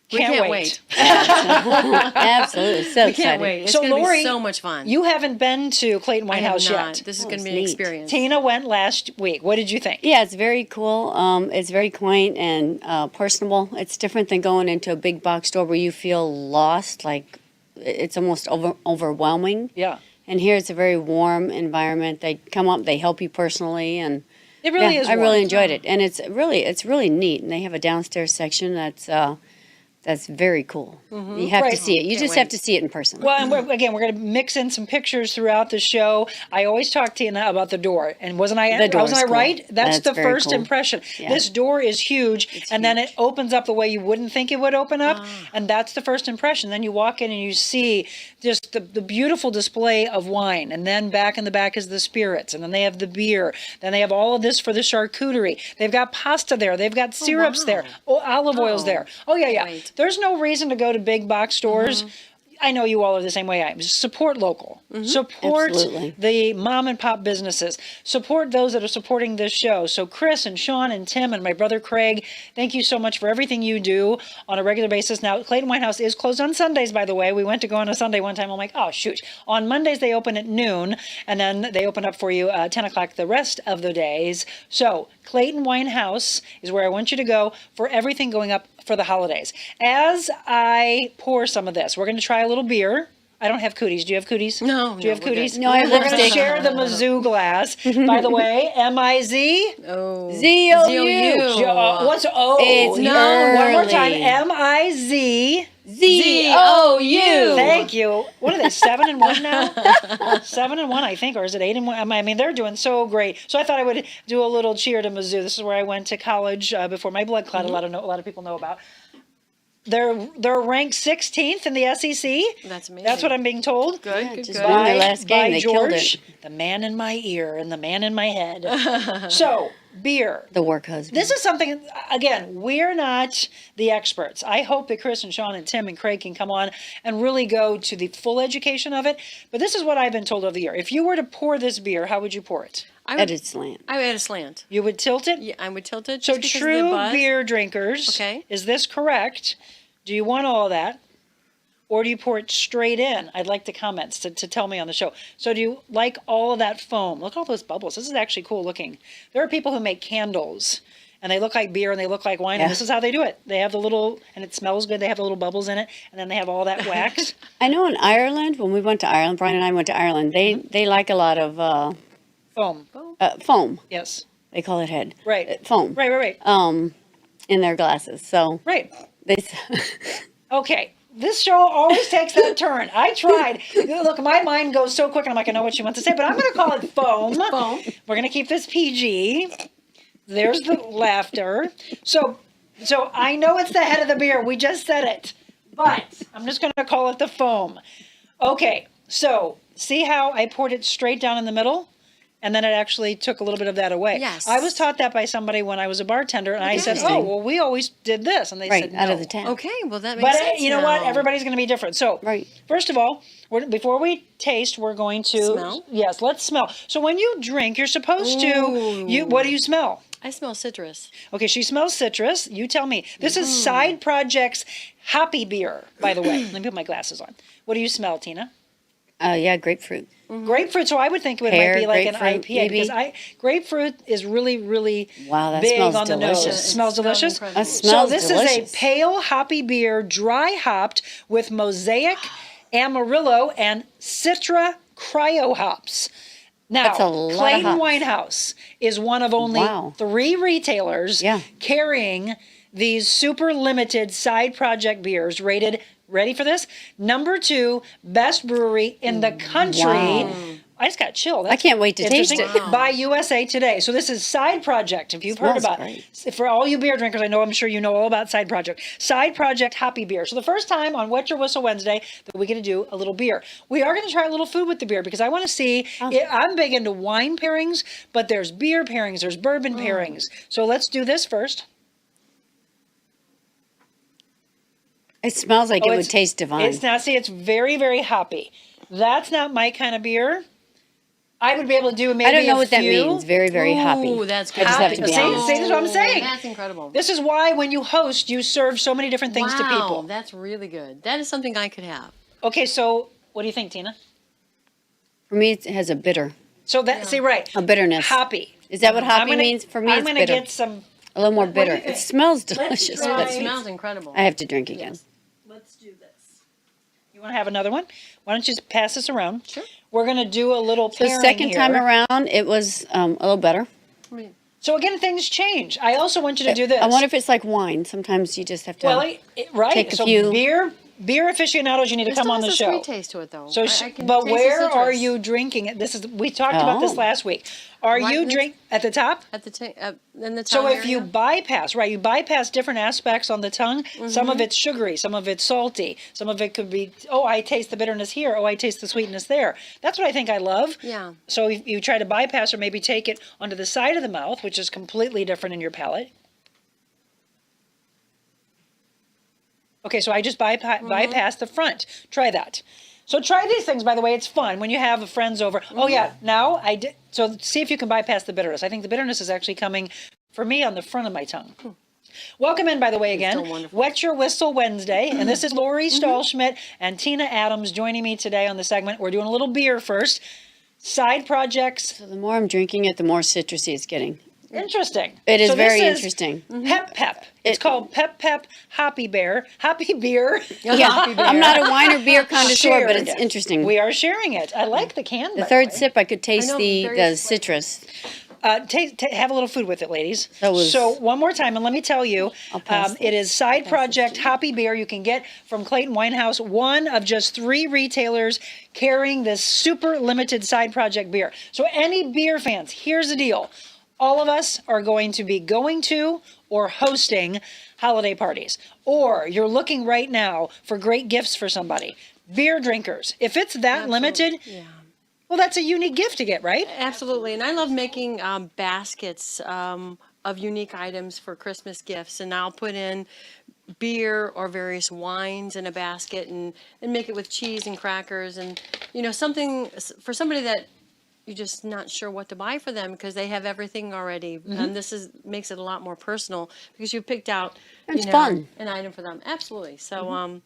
Can't wait. Absolutely. So We can't excited. wait. It's So, going to Lori, be so much fun. You haven't been to Clayton I have Winehouse not. yet. This is going to it's be an neat. experience. Tina went last week. What did you think? Yeah, it's very cool. It's very quaint and personable. It's different than going into a big box store where you feel lost, like it's almost overwhelming. Yeah. And here it's a very warm environment. They come up, they help you personally, and It really is I really warm. enjoyed it. And it's really neat. And they have a downstairs section that's very cool. You have Right. to see it. You Can't just wait. have to see it in person. Well, and we're going to mix in some pictures throughout the show. I always talk to Tina about the door, and wasn't I door's cool. Right? That's the very first cool. impression. Yeah. This door is huge, and then it opens up the way you wouldn't think it would open up, and that's the first impression. Then you walk in and you see just the beautiful display of wine, and then back in the back is the spirits, and then they have the beer. Then they have all of this for the charcuterie. They've got pasta there. They've got syrups there. Oh, olive oil's there. Oh yeah. Great. There's no reason to go to big box stores. I know you all are the same way I am. Support local. Support Absolutely. the mom and pop businesses. Support those that are supporting this show. So Chris and Sean and Tim and my brother Craig, thank you so much for everything you do on a regular basis. Now, Clayton Winehouse is closed on Sundays, by the way. We went to go on a Sunday one time. I'm like, oh, shoot. On Mondays, they open at noon, and then they open up for you 10 o'clock the rest of the days. So Clayton Winehouse is where I want you to go for everything going up for the holidays. As I pour some of this, we're going to try a little beer. I don't have cooties. Do you have cooties? No, Do you have we're cooties? good. No, I have We're going to lipstick. share the Mizzou glass. By the way, M-I-Z. Oh. Z-O-U. What's O? It's One more time. early. M-I-Z. Z-O-U. Thank you. What are they, 7 and 1 now? 7 and 1, I think, or is it 8 and 1? I mean, they're doing so great. So I thought I would do a little cheer to Mizzou. This is where I went to college before my blood clot. A lot of people know about. They're ranked 16th in the SEC. That's amazing. That's what I'm being told. Good, Yeah, good, just good. won their last game. By They killed George, it. the man in my ear and the man in my head. So, beer. The work husband. This is something, again, we're not the experts. I hope that Chris and Sean and Tim and Craig can come on and really go to the full education of it. But this is what I've been told over the year. If you were to pour this beer, how would you pour it? I At would, its slant. I would add a slant. You would tilt it? Yeah, I would tilt it. So just because of the true buzz. beer drinkers, Okay. is this correct? Do you want all of that? Or do you pour it straight in? I'd like the comments to tell me on the show. So do you like all of that foam? Look at all those bubbles. This is actually cool looking. There are people who make candles, and they look like beer and they look like wine, and Yeah. this is how they do it. They have the little, and it smells good, they have the little bubbles in it, and then they have all that wax. I know in Ireland, when we went to Ireland, Brian and I went to Ireland, they like a lot of Foam. foam. Yes. They call it head. Right. Foam. Right. In their glasses. So Right. they Okay. This show always takes that turn. I tried. Look, my mind goes so quick, and I'm like, I know what she wants to say, but I'm going to call it foam. Foam. We're going to keep this PG. There's the laughter. So I know it's the head of the beer. We just said it. But I'm just going to call it the foam. Okay. So see how I poured it straight down in the middle? And then it actually took a little bit of that away. Yes. I was taught that by somebody when I was a bartender, and I said, Interesting. oh, well, we always did this. And they right said, out no. of the tap. Okay, well that makes But sense. you know what? now. Everybody's going to be different. So, Right. first of all, before we taste, we're going to Smell? Yes, let's smell. So when you drink, you're supposed to. What do you smell? I smell citrus. Okay, she smells citrus. You tell me. This is Side Project's Happy Beer, by the way. Let me put my glasses on. What do you smell, Tina? Yeah, grapefruit. Grapefruit. So I would think it Pear, might be like an grapefruit, IPA maybe? because grapefruit is really, really Wow, that big smells on the nose. delicious. It smells delicious. incredible. That smells So this delicious. is a pale hoppy beer, dry hopped with Mosaic, Amarillo, and Citra cryo hops. Now, That's a lot of Clayton hops. Winehouse is one of only Wow. 3 retailers Yeah. carrying these super limited side project beers rated, ready for this? Number 2 best brewery in the country. Wow. I just got chilled. I can't wait to taste Interesting. it. By USA Today. So this is Side Project, if you've heard Smells about great. For all you beer drinkers, I'm sure you know all about Side Project. Side Project Hoppy Beer. So the first time on Wet Your Whistle Wednesday that we get to do a little beer. We are going to try a little food with the beer because I want to see, I'm big into wine pairings, but there's beer pairings, there's bourbon pairings. So let's do this first. It smells like it would it's- taste divine. It's now, see, it's very, very hoppy. That's not my kind of beer. I would be able to do maybe I don't know a what that few. means. Very, very happy. Ooh, that's I just have good. to be See, honest. see, this is what I'm saying. That's incredible. This is why when you host, you serve so many different things to Wow, people. that's really good. That is something I could have. Okay, so what do you think, Tina? For me, it has a bitter, So that see right, a bitterness. hoppy. Is that what I'm hoppy gonna- means? For me, I'm it's gonna bitter. get some. A little more What do you bitter. think? It smells Let's delicious, try- but It smells incredible. I have to drink again. Let's do this. You want to have another one? Why don't you just pass this around? Sure. We're gonna do a little The pairing second time here. around, it was a little better. So again, things change. I also want you to do this. I wonder if it's like wine. Sometimes you just have to. Well, right. take a so few- beer aficionados, you need to It come still on has the a show. sweet taste to it, though. So, I can but taste the where are citrus. you drinking it? This is we talked about this Oh. last week. Are Right you in the- drink at the top? At the in the So tongue if you area? bypass, right, you bypass different aspects on the tongue. Some of it's sugary, some of it's salty, some of it could be, oh, I taste the bitterness here, oh, I taste the sweetness there. That's what I think I love. Yeah. So if you try to bypass or maybe take it onto the side of the mouth, which is completely different in your palate. Okay, so I just bypass the front. Try that. So try these things, by the way. It's fun when you have friends over. Oh, yeah. Now I did. So see if you can bypass the bitterness. I think the bitterness is actually coming for me on the front of my tongue. Welcome in, by the way, again. Wet Your Whistle Wednesday. And this is Lori Stahlschmidt and Tina Adams joining me today on the segment. We're doing a little beer first. Side projects. So the more I'm drinking it, the more citrusy it's getting. Interesting. It is So very this interesting. Pep Pep. It's called Pep Pep Hoppy Beer. Hoppy Beer. Yeah, I'm not a wine or beer connoisseur, but it's Shared. interesting. We are sharing it. I like the can. The by third way. sip, I could taste very the citrus. Have a little food with it, ladies. That was- So one more time, and let me tell you, pass it is Side Project Hoppy Beer. You can get from Clayton Winehouse, one of just 3 retailers carrying this super limited Side Project beer. So any beer fans, here's the deal. All of us are going to be going to or hosting holiday parties, or you're looking right now for great gifts for somebody. Beer drinkers. If it's that limited, well, that's a unique gift to get, right? Absolutely. And I love making baskets of unique items for Christmas gifts. And I'll put in beer or various wines in a basket and make it with cheese and crackers. And, something for somebody that you're just not sure what to buy for them because they have everything already. And this makes it a lot more personal because you picked out It's fun. an item for them. Absolutely. So,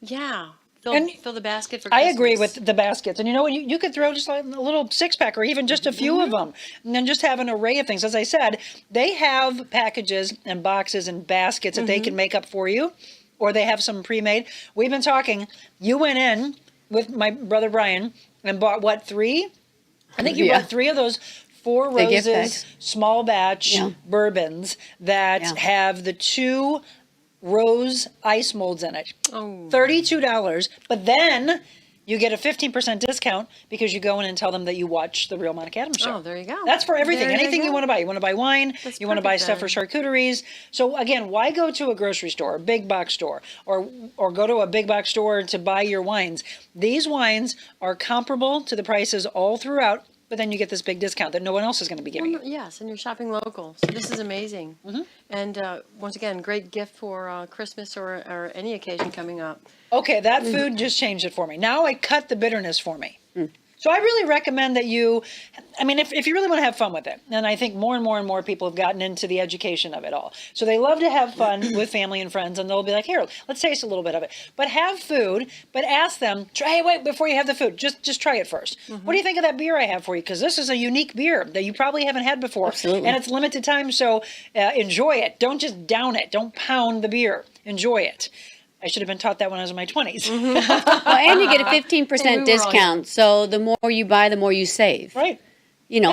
yeah. And Fill the basket for I Christmas. agree with the baskets. And you know what? You could throw just like a little 6-pack or even just a few of them and then just have an array of things. As I said, they have packages and boxes and baskets that they can make up for you, or they have some pre-made. We've been talking. You went in with my brother Brian and bought what, 3? I think you bought 3 of those 4 The gift Roses bags. small batch bourbons that have the 2 rose ice molds in it. Oh. $32, but then you get a 15% discount because you go in and tell them that you watch the Real Monica Adams show. Oh, there you go. That's for everything. There you Anything you go. want to buy. You want to buy wine, That's you want to buy stuff perfect for charcuteries. So again, why go to a grocery store, a big box store, or go to a big box store to buy your wines? These wines are comparable to the prices all throughout, but then you get this big discount that no one else is going to be giving you. Yes, and you're shopping local. So this is amazing. And once again, great gift for Christmas or any occasion coming up. Okay, that food just changed it for me. Now it cut the bitterness for me. So I really recommend that you, if you really want to have fun with it, and I think more and more people have gotten into the education of it all. So they love to have fun with family and friends, and they'll be like, here, let's taste a little bit of it. But have food, but ask them, hey, wait, before you have the food, just try it first. What do you think of that beer I have for you? Because this is a unique beer that you probably haven't had before. Absolutely. And it's limited time, so enjoy it. Don't just down it. Don't pound the beer. Enjoy it. I should have been taught that when I was in my 20s. Well, and you get a 15% And we were all discount. So the more you buy, the more you save. Right.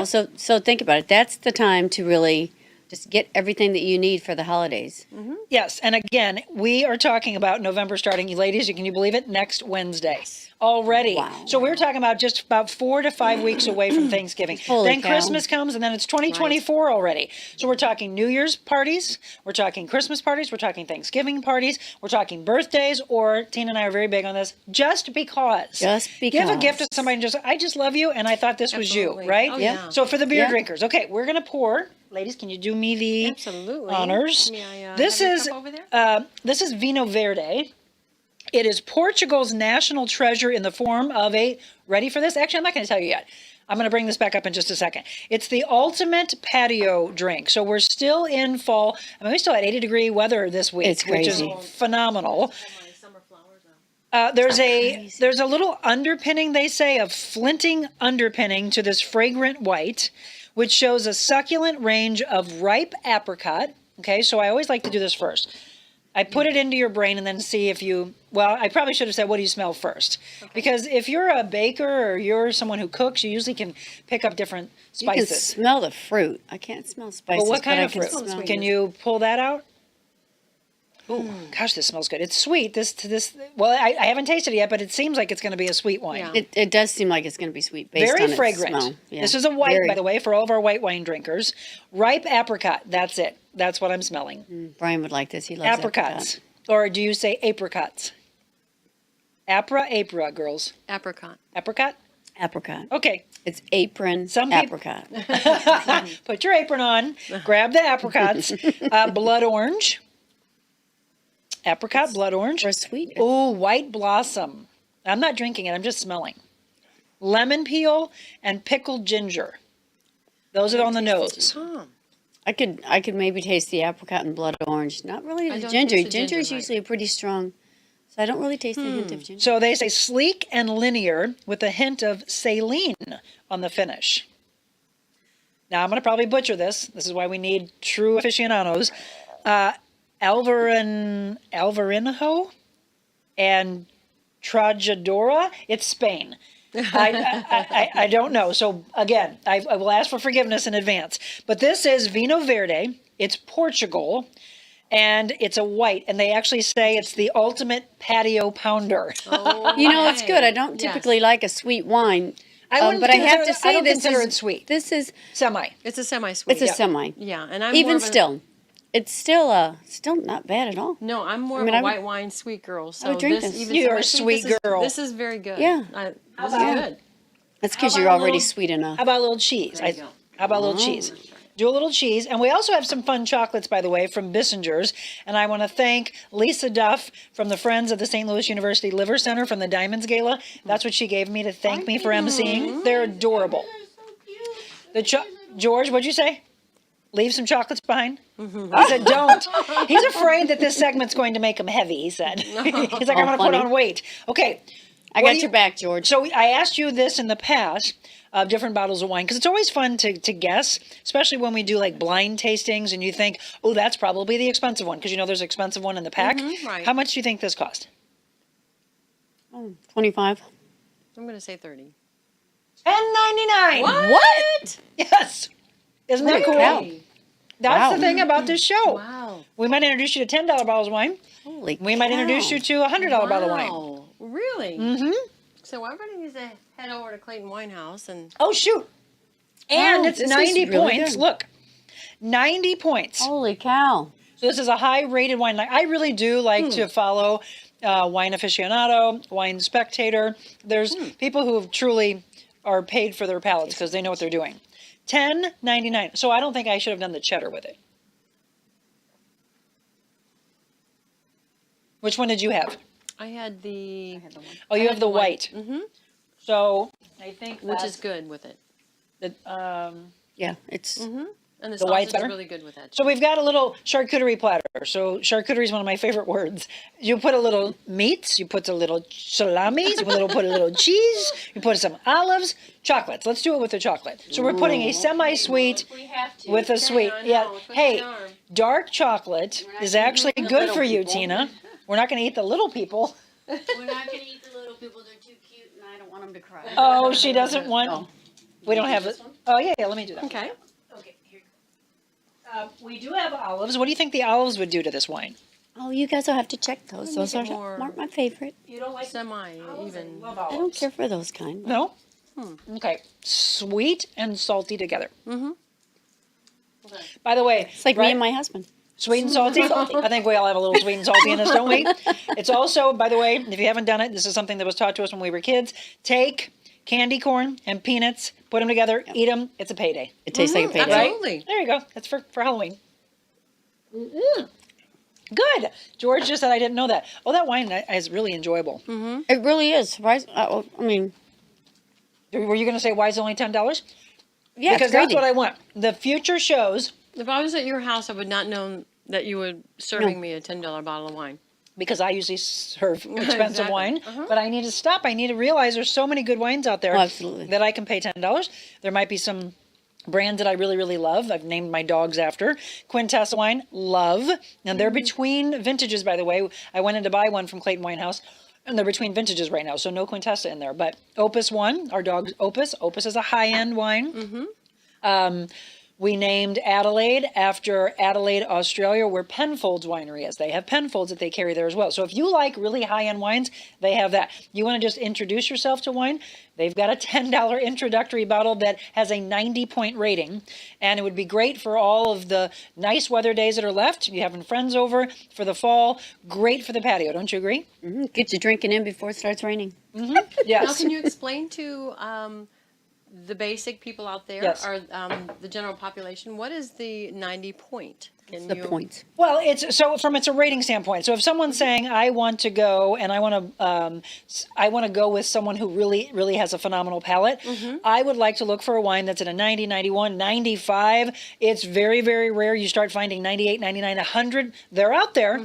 So think about it. That's the time to really just get everything that you need for the holidays. Yes, and again, we are talking about November starting, ladies, can you believe it? Next Wednesday. Already. Wow. So we're talking about just about 4 to 5 weeks away from Thanksgiving. Holy Then cow. Christmas comes, and then it's 2024 already. So we're talking New Year's parties, we're talking Christmas parties, we're talking Thanksgiving parties, we're talking birthdays, or Tina and I are very big on this, just because. Just Give a gift because. to somebody and I just love you, and I thought this was you, Absolutely. right? Oh, yeah. So for the beer Yeah. drinkers, okay, we're going to pour. Ladies, can you do me the Absolutely. honors? May I, This have your is cup over there? this is Vino Verde. It is Portugal's national treasure in the form of a, ready for this? Actually, I'm not going to tell you yet. I'm going to bring this back up in just a second. It's the ultimate patio drink. So we're still in fall. We still had 80-degree weather this week, It's which is crazy. phenomenal. My summer flowers out. There's a little underpinning, they say, a flinting underpinning to this fragrant white, which shows a succulent range of ripe apricot. Okay, so I always like to do this first. I put it into your brain and then see if you, well, I probably should have said, what do you smell first? Okay. Because if you're a baker or you're someone who cooks, you usually can pick up different You can spices. smell the fruit. I can't smell spices. But what kind I of can fruit? smell- Can you pull that out? Oh, gosh, this smells good. It's sweet. Well, I haven't tasted it yet, but it seems like it's going to be a sweet wine. Yeah. It does seem like it's going to be sweet based on Very its fragrant. smell. Yeah. This is a white, Very. by the way, for all of our white wine drinkers. Ripe apricot. That's it. That's what I'm smelling. Brian would like this. He loves Apricots. Or do you say apricots? Apra, girls. Apricot. Apricot? Apricot. Okay. It's apron Some people- apricot. Put your apron on. Grab the apricots. Blood orange. apricot, blood orange. For sweet. Oh, white blossom. I'm not drinking it. I'm just smelling. Lemon peel and pickled ginger. Those are on the nose. I could maybe taste the apricot and blood orange. Not really I the don't ginger. taste the Ginger is ginger, usually a pretty strong, so I don't really taste the hint of ginger. So they say sleek and linear with a hint of saline on the finish. Now I'm going to probably butcher this. This is why we need true aficionados. Alvarinho and Trajadora. It's Spain. I don't know. So again, I will ask for forgiveness in advance. But this is Vinho Verde. It's Portugal. And it's a white. And they actually say it's the ultimate patio pounder. You know, it's good. I don't typically like a sweet wine. But I have to say, I don't this consider is it sweet. This is Semi. It's a semi-sweet. it's a semi. Yeah, and I'm Even more of still, it's still not bad at all. No, I'm more I mean, of I a would- white wine sweet girl. So would drink this, this. even You're a semi-sweet, sweet girl. This is very good. Yeah. This is good. That's because How you're about a already little- sweet enough. How about a little cheese? There you go. How about a little cheese? Do a little cheese. And we also have some fun chocolates, by the way, from Bissinger's. And I want to thank Lisa Duff from the Friends of the St. Louis University Liver Center from the Diamonds Gala. That's what she gave me to thank me for emceeing. They're adorable. George, what'd you say? Leave some chocolates behind? I said, don't. He's afraid that this segment's going to make him heavy, he said. He's like, I'm going to put funny. on weight. Okay. I What got do your back, George. So I asked you this in the past of different bottles of wine because it's always fun to guess, especially when we do like blind tastings and you think, oh, that's probably the expensive one because you know there's an expensive one in the pack. right. How much do you think this cost? 25. I'm going to say 30. $10.99. What? Yes. Isn't that Holy cool? cow. That's Wow. the thing about this show. Wow. We might introduce you to $10 bottles of wine. Holy We might introduce you to a $100 bottle of wine. Wow. Really? Mm-hmm. So everybody needs to head over to Clayton Winehouse and Oh, shoot. And Wow, it's this is 90 really points. good. Look, 90 points. Holy cow. So this is a high-rated wine. Like I really do like to follow Wine Aficionado, Wine Spectator. There's people who truly are paid for their palates because they know what they're doing. $10.99. So I don't think I should have done the cheddar with it. Which one did you have? I had the, Oh, you have the white. Mm-hmm. So I think which that's is good with it. Yeah, it's And the The white's sausage is better? really good with that. So we've got a little charcuterie platter. So charcuterie is one of my favorite words. You put a little meats, you put a little salamis, you put a little cheese, you put some olives, chocolates. Let's do it with the chocolate. So we're putting a semi-sweet with a sweet. I know, Yeah. twist Hey, my arm. dark chocolate is actually good for you, Tina. We're not going to eat the little people. We're not going to eat the little people. They're too cute, and I don't want them to cry. Oh, she doesn't want. Oh. We don't have it. Oh yeah. Let me do that. Okay. Okay, here. We do have olives. What do you think the olives would do to this wine? Oh, you guys will have to check those. Those make it are, more- aren't my favorite. You don't like Semi even. love I olives. don't care for those kind. No. Okay. Sweet and salty together. Mm-hmm. By the way, It's like right- me and my husband. Sweet and salty. I think we all have a little sweet and salty in us, don't we? It's also, by the way, if you haven't done it, this is something that was taught to us when we were kids. Take candy corn and peanuts, put them together, eat them. It's a payday. It tastes like a payday. Right? Absolutely. There you go. That's for Halloween. Good. George just said I didn't know that. Oh, that wine is really enjoyable. It really is. Surprise. I mean, Were you going to say why is it only $10? yeah, Because it's that's crazy. what I want. The future shows, If I was at your house, I would not know that you were serving me a $10 bottle of wine. because I usually serve expensive Exactly. wine, but I need to stop. I need to realize there's so many good wines out there Oh, absolutely. that I can pay $10. There might be some brands that I really, really love. I've named my dogs after. Quintessa wine, love. And they're between vintages, by the way. I went in to buy one from Clayton Winehouse, and they're between vintages right now, so no Quintessa in there. But Opus 1, our dog's Opus. Opus is a high-end wine. We named Adelaide after Adelaide, Australia, where Penfolds Winery is. They have Penfolds that they carry there as well. So if you like really high-end wines, they have that. You want to just introduce yourself to wine? They've got a $10 introductory bottle that has a 90-point rating. And it would be great for all of the nice weather days that are left. You're having friends over for the fall. Great for the patio. Don't you agree? Get you drinking in before it starts raining. Now, Yes. can you explain to the basic people out there, Yes. or the general population, what is the 90 point? Can The you? point. Well, it's a rating standpoint. So if someone's saying I want to go and I want to go with someone who really has a phenomenal palate, I would like to look for a wine that's at a 90, 91, 95. It's very, very rare you start finding 98, 99, 100. They're out there.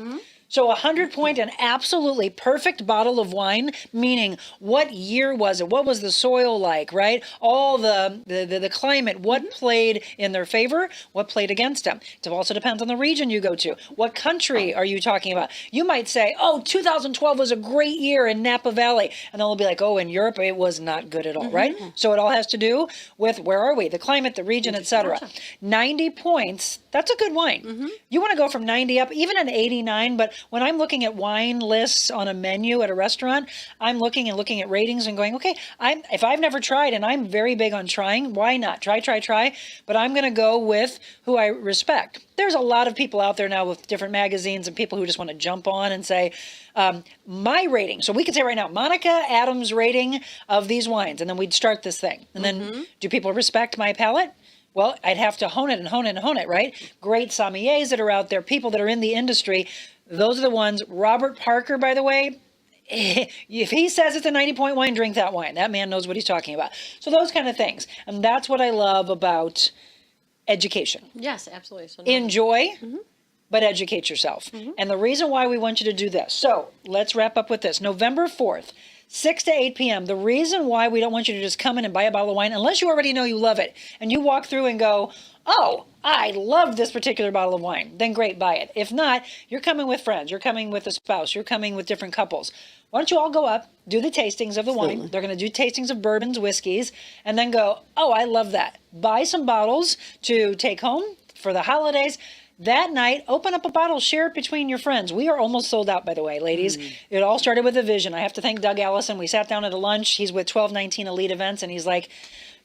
So 100 point, an absolutely perfect bottle of wine, meaning what year was it? What was the soil like, right? All the climate, what played in their favor, what played against them. It also depends on the region you go to. What country are you talking about? You might say, oh, 2012 was a great year in Napa Valley. And then they'll be like, oh, in Europe, it was not good at all, right? So it all has to do with where are we, the climate, the region, etc. 90 points, that's a good wine. You want to go from 90 up, even an 89, but when I'm looking at wine lists on a menu at a restaurant, I'm looking at ratings and going, okay, if I've never tried, and I'm very big on trying, why not? Try. But I'm going to go with who I respect. There's a lot of people out there now with different magazines and people who just want to jump on and say, my rating. So we could say right now, Monica Adams' rating of these wines, and then we'd start this thing. And then do people respect my palate? Well, I'd have to hone it, right? Great sommeliers that are out there, people that are in the industry. Those are the ones. Robert Parker, by the way, if he says it's a 90-point wine, drink that wine. That man knows what he's talking about. So those kind of things. And that's what I love about education. Yes, absolutely. So Enjoy, but educate yourself. And the reason why we want you to do this. So let's wrap up with this. November 4th. 6 to 8 p.m. The reason why we don't want you to just come in and buy a bottle of wine, unless you already know you love it, and you walk through and go, oh, I love this particular bottle of wine, then great, buy it. If not, you're coming with friends, you're coming with a spouse, you're coming with different couples. Why don't you all go up, do the tastings of the wine. They're going to do tastings of bourbons, whiskeys, and then go, oh, I love that. Buy some bottles to take home for the holidays. That night, open up a bottle, share it between your friends. We are almost sold out, by the way, ladies. It all started with a vision. I have to thank Doug Allison. We sat down at a lunch. He's with 1219 Elite Events, and he's like,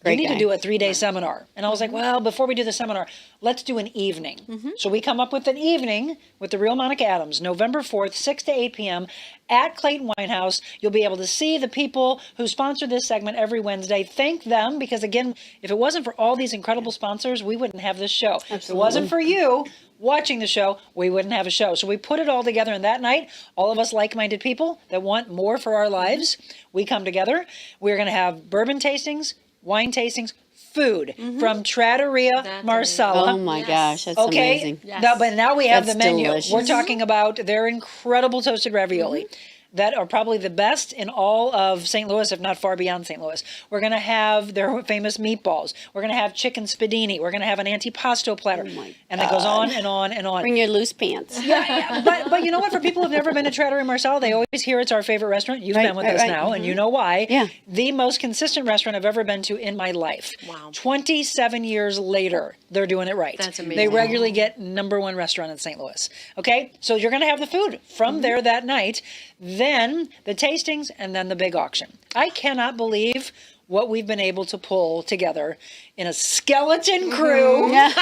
you need to do a 3-day seminar. And I was like, well, before we do the seminar, let's do an evening. So we come up with an evening with The Real Monica Adams, November 4th, 6 to 8 p.m. at Clayton Winehouse. You'll be able to see the people who sponsor this segment every Wednesday. Thank them, because again, if it wasn't for all these incredible sponsors, we wouldn't have this show. If it wasn't for you watching the show, we wouldn't have a show. So we put it all together, and that night, all of us like-minded people that want more for our lives, we come together. We're going to have bourbon tastings, wine tastings, food from Trattoria Marsala. Oh my gosh, that's amazing. Yes. No, but now we have That's the menu. delicious. We're talking about their incredible toasted ravioli that are probably the best in all of St. Louis, if not far beyond St. Louis. We're going to have their famous meatballs. We're going to have chicken spadini. We're going to have an antipasto platter. Oh my and it goes on and on and on. Bring your loose pants. Yeah, but you know what? For people who've never been to Trattoria Marsala, they always hear it's our favorite restaurant. You've been with us now, and you know why. Yeah. The most consistent restaurant I've ever been to in my life. Wow. 27 years later, they're doing it right. That's amazing. They regularly get #1 restaurant in St. Louis. Okay? So you're going to have the food from there that night, then the tastings, and then the big auction. I cannot believe what we've been able to pull together in a skeleton crew. Yes.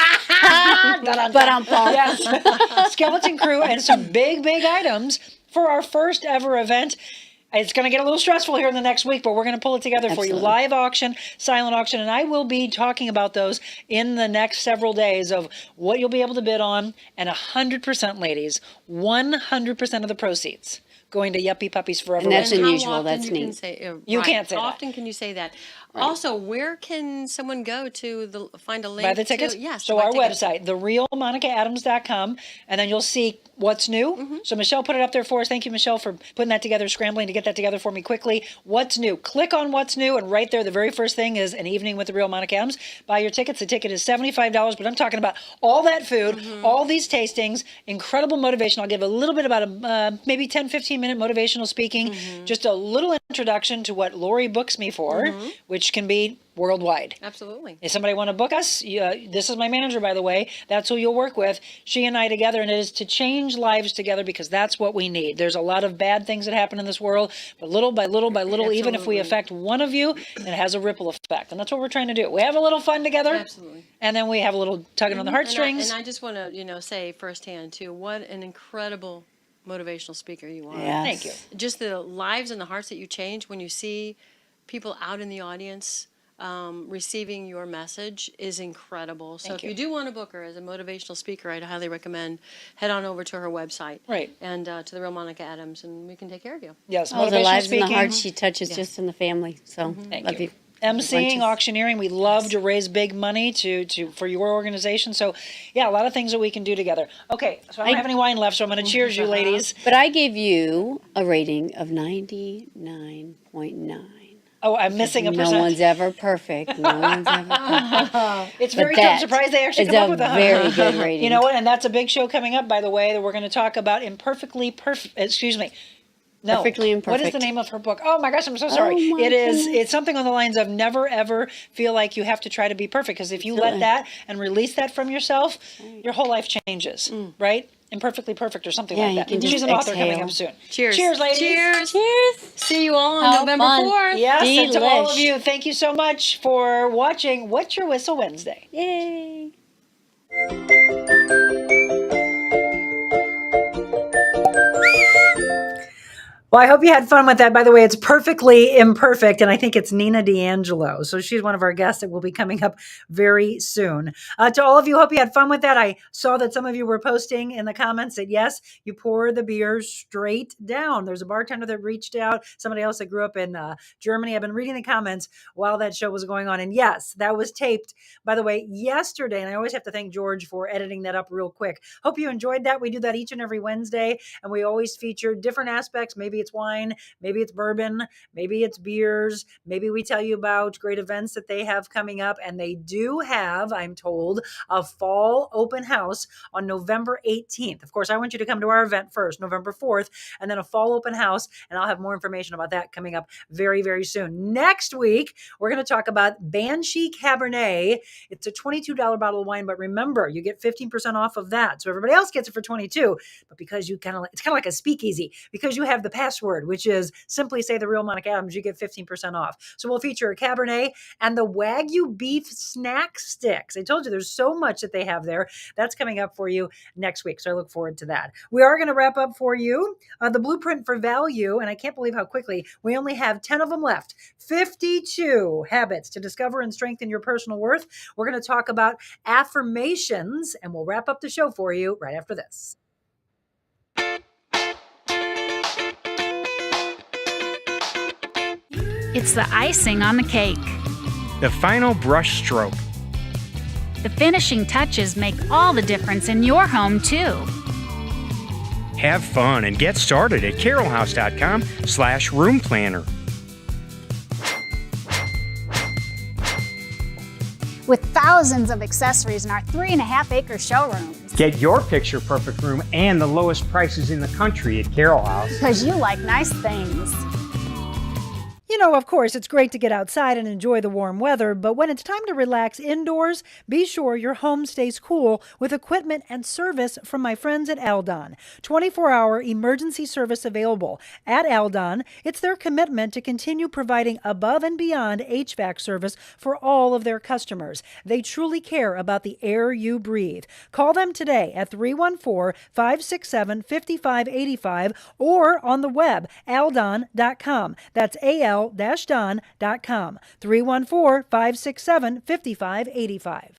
Skeleton crew and some big items for our first ever event. It's going to get a little stressful here in the next week, but we're going to pull it together for you. Live auction, silent auction, and I will be talking about those in the next several days of what you'll be able to bid on. And 100%, ladies, 100% of the proceeds going to Yuppie Puppies Forever. And that's And how unusual. often That's you neat. Can say, You right. can't say How that. often can you say that? Also, where can someone go to find a link? Buy the tickets? Yes. So buy our tickets. website, TheRealMonicaAdams.com, and then you'll see what's new. So Michelle put it up there for us. Thank you, Michelle, for putting that together, scrambling to get that together for me quickly. What's new? Click on what's new, and right there, the very first thing is an evening with The Real Monica Adams. Buy your tickets. The ticket is $75, but I'm talking about all that food, all these tastings, incredible motivation. I'll give a little bit about a maybe 10, 15-minute motivational speaking, just a little introduction to what Lori books me for, which can be worldwide. Absolutely. If somebody want to book us, this is my manager, by the way. That's who you'll work with. She and I together, and it is to change lives together, because that's what we need. There's a lot of bad things that happen in this world, but little by little by little, even if we affect one of you, it has a ripple effect. And that's what we're trying to do. We have a little fun together. Absolutely. And then we have a little tugging on the heartstrings. And I just want to, say firsthand too, what an incredible motivational speaker you are. Yes. Thank you. Just the lives and the hearts that you change when you see people out in the audience receiving your message is incredible. So Thank if you do want to book her as a motivational speaker, I'd highly recommend head on over to her website. Right. And to The Real Monica Adams, and we can take care of you. Yes, Oh, the motivational lives and the speaking. hearts she touches Yes. just in the family. So Thank love you. you. emceeing, Bunches. auctioneering. We love to raise big money to for your organization. So yeah, a lot of things that we can do together. Okay, so I don't have any wine left, so I'm going to cheers you, ladies. But I gave you a rating of 99.9. Oh, I'm missing a No percent. one's ever perfect. No one's ever perfect. It's But very true. I'm that surprised they actually is come up a with a very good rating. You know what? And that's a big show coming up, by the way, that we're going to talk about imperfectly perfect. Excuse me. No. Perfectly Imperfect. What is the name of her book? Oh my gosh, I'm so sorry. Oh, my goodness. It's something on the lines of never ever feel like you have to try to be perfect, because if you let that and release that from yourself, your whole life changes, right? Imperfectly perfect or something Yeah, like you that. can just She's an author coming exhale. up soon. Cheers. Cheers, ladies. Cheers. Cheers. See you all on How November fun. 4th. Yes, and to all of Delish. you, thank you so much for watching What's Your Whistle Wednesday. Yay. Well, I hope you had fun with that. By the way, it's Perfectly Imperfect, and I think it's Nina D'Angelo. So she's one of our guests that will be coming up very soon. To all of you, hope you had fun with that. I saw that some of you were posting in the comments that, yes, you pour the beer straight down. There's a bartender that reached out, somebody else that grew up in Germany. I've been reading the comments while that show was going on. And yes, that was taped, by the way, yesterday. And I always have to thank George for editing that up real quick. Hope you enjoyed that. We do that each and every Wednesday, and we always feature different aspects. Maybe it's wine, maybe it's bourbon, maybe it's beers, maybe we tell you about great events that they have coming up. And they do have, I'm told, a fall open house on November 18th. Of course, I want you to come to our event first, November 4th, and then a fall open house. And I'll have more information about that coming up very, very soon. Next week, we're going to talk about Banshee Cabernet. It's a $22 bottle of wine, but remember, you get 15% off of that. So everybody else gets it for $22, but because you it's kind of like a speakeasy, because you have the password, which is simply say The Real Monica Adams, you get 15% off. So we'll feature a Cabernet and the Wagyu beef snack sticks. I told you there's so much that they have there. That's coming up for you next week. So I look forward to that. We are going to wrap up for you the blueprint for value. And I can't believe how quickly we only have 10 of them left. 52 habits to discover and strengthen your personal worth. We're going to talk about affirmations, and we'll wrap up the show for you right after this. It's the icing on the cake. The final brush stroke. The finishing touches make all the difference in your home, too. Have fun and get started at carolhouse.com/room planner. With thousands of accessories in our 3.5-acre showrooms. Get your picture perfect room and the lowest prices in the country at Carol House. Because you like nice things. You know, of course, it's great to get outside and enjoy the warm weather, but when it's time to relax indoors, be sure your home stays cool with equipment and service from my friends at Aldon. 24-hour emergency service available. At Aldon, it's their commitment to continue providing above and beyond HVAC service for all of their customers. They truly care about the air you breathe. Call them today at 314-567-5585 or on the web, aldon.com. That's al-don.com, 314-567-5585.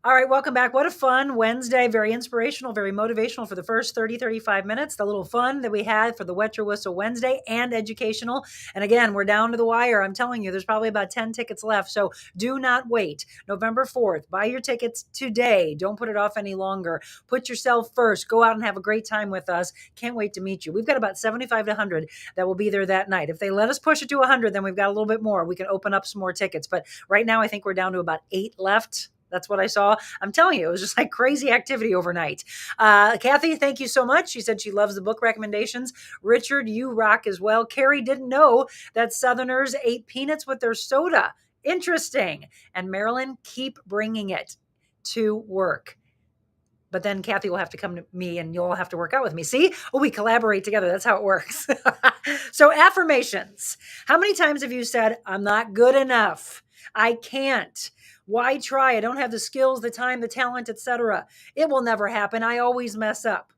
All right, welcome back. What a fun Wednesday. Very inspirational, very motivational for the first 30, 35 minutes. The little fun that we had for the Wet Your Whistle Wednesday, and educational. And again, we're down to the wire. I'm telling you, there's probably about 10 tickets left. So do not wait. November 4th, buy your tickets today. Don't put it off any longer. Put yourself first. Go out and have a great time with us. Can't wait to meet you. We've got about 75 to 100 that will be there that night. If they let us push it to 100, then we've got a little bit more. We can open up some more tickets. But right now, I think we're down to about 8 left. That's what I saw. I'm telling you, it was just like crazy activity overnight. Kathy, thank you so much. She said she loves the book recommendations. Richard, you rock as well. Carrie didn't know that Southerners ate peanuts with their soda. Interesting. And Marilyn, keep bringing it to work. But then Kathy will have to come to me and you'll all have to work out with me. See? Oh, we collaborate together. That's how it works. So affirmations. How many times have you said, I'm not good enough? I can't. Why try? I don't have the skills, the time, the talent, etc. It will never happen. I always mess up.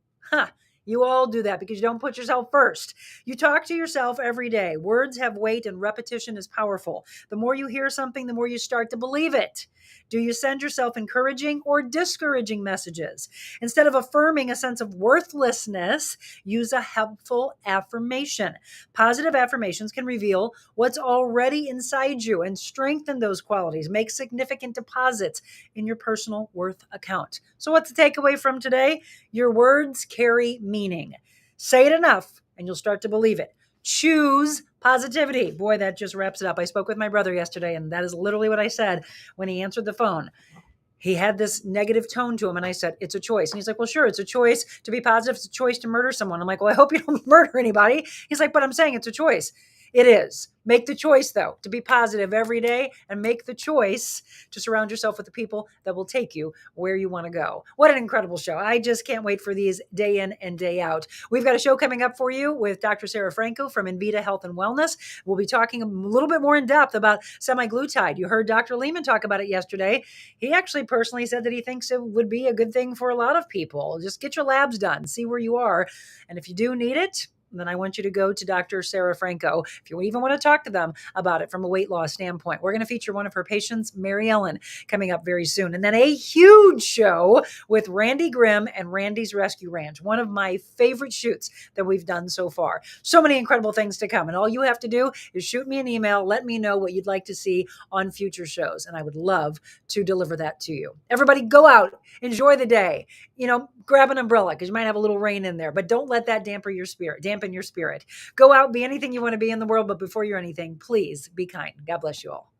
You all do that because you don't put yourself first. You talk to yourself every day. Words have weight and repetition is powerful. The more you hear something, the more you start to believe it. Do you send yourself encouraging or discouraging messages? Instead of affirming a sense of worthlessness, use a helpful affirmation. Positive affirmations can reveal what's already inside you and strengthen those qualities. Make significant deposits in your personal worth account. So, what's the takeaway from today? Your words carry meaning. Say it enough, and you'll start to believe it. Choose positivity. Boy, that just wraps it up. I spoke with my brother yesterday, and that is literally what I said when he answered the phone. He had this negative tone to him, and I said, it's a choice. And he's like, well, sure, it's a choice to be positive. It's a choice to murder someone. I'm like, well, I hope you don't murder anybody. He's like, but I'm saying it's a choice. It is. Make the choice, though, to be positive every day, and make the choice to surround yourself with the people that will take you where you want to go. What an incredible show. I just can't wait for these day in and day out. We've got a show coming up for you with Dr. Sarah Franco from Invita Health and Wellness. We'll be talking a little bit more in depth about semaglutide. You heard Dr. Lehman talk about it yesterday. He actually personally said that he thinks it would be a good thing for a lot of people. Just get your labs done, see where you are. And if you do need it, then I want you to go to Dr. Sarah Franco if you even want to talk to them about it from a weight loss standpoint. We're going to feature one of her patients, Mary Ellen, coming up very soon. And then a huge show with Randy Grimm and Randy's Rescue Ranch, one of my favorite shoots that we've done so far. So many incredible things to come. And all you have to do is shoot me an email. Let me know what you'd like to see on future shows. And I would love to deliver that to you. Everybody go out, enjoy the day. Grab an umbrella because you might have a little rain in there, but don't let that dampen your spirit. Go out, be anything you want to be in the world, but before you're anything, please be kind. God bless you all.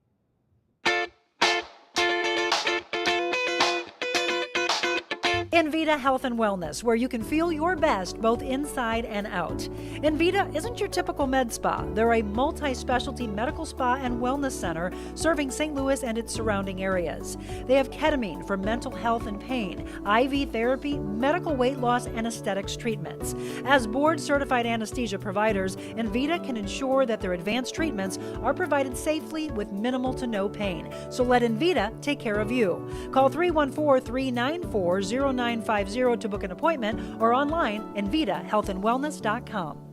Invita Health and Wellness, where you can feel your best both inside and out. Invita isn't your typical med spa. They're a multi-specialty medical spa and wellness center serving St. Louis and its surrounding areas. They have ketamine for mental health and pain, IV therapy, medical weight loss, and aesthetics treatments. As board-certified anesthesia providers, Invita can ensure that their advanced treatments are provided safely with minimal to no pain. So let Invita take care of you. Call 314-394-0950 to book an appointment or online, InvitaHealthandWellness.com.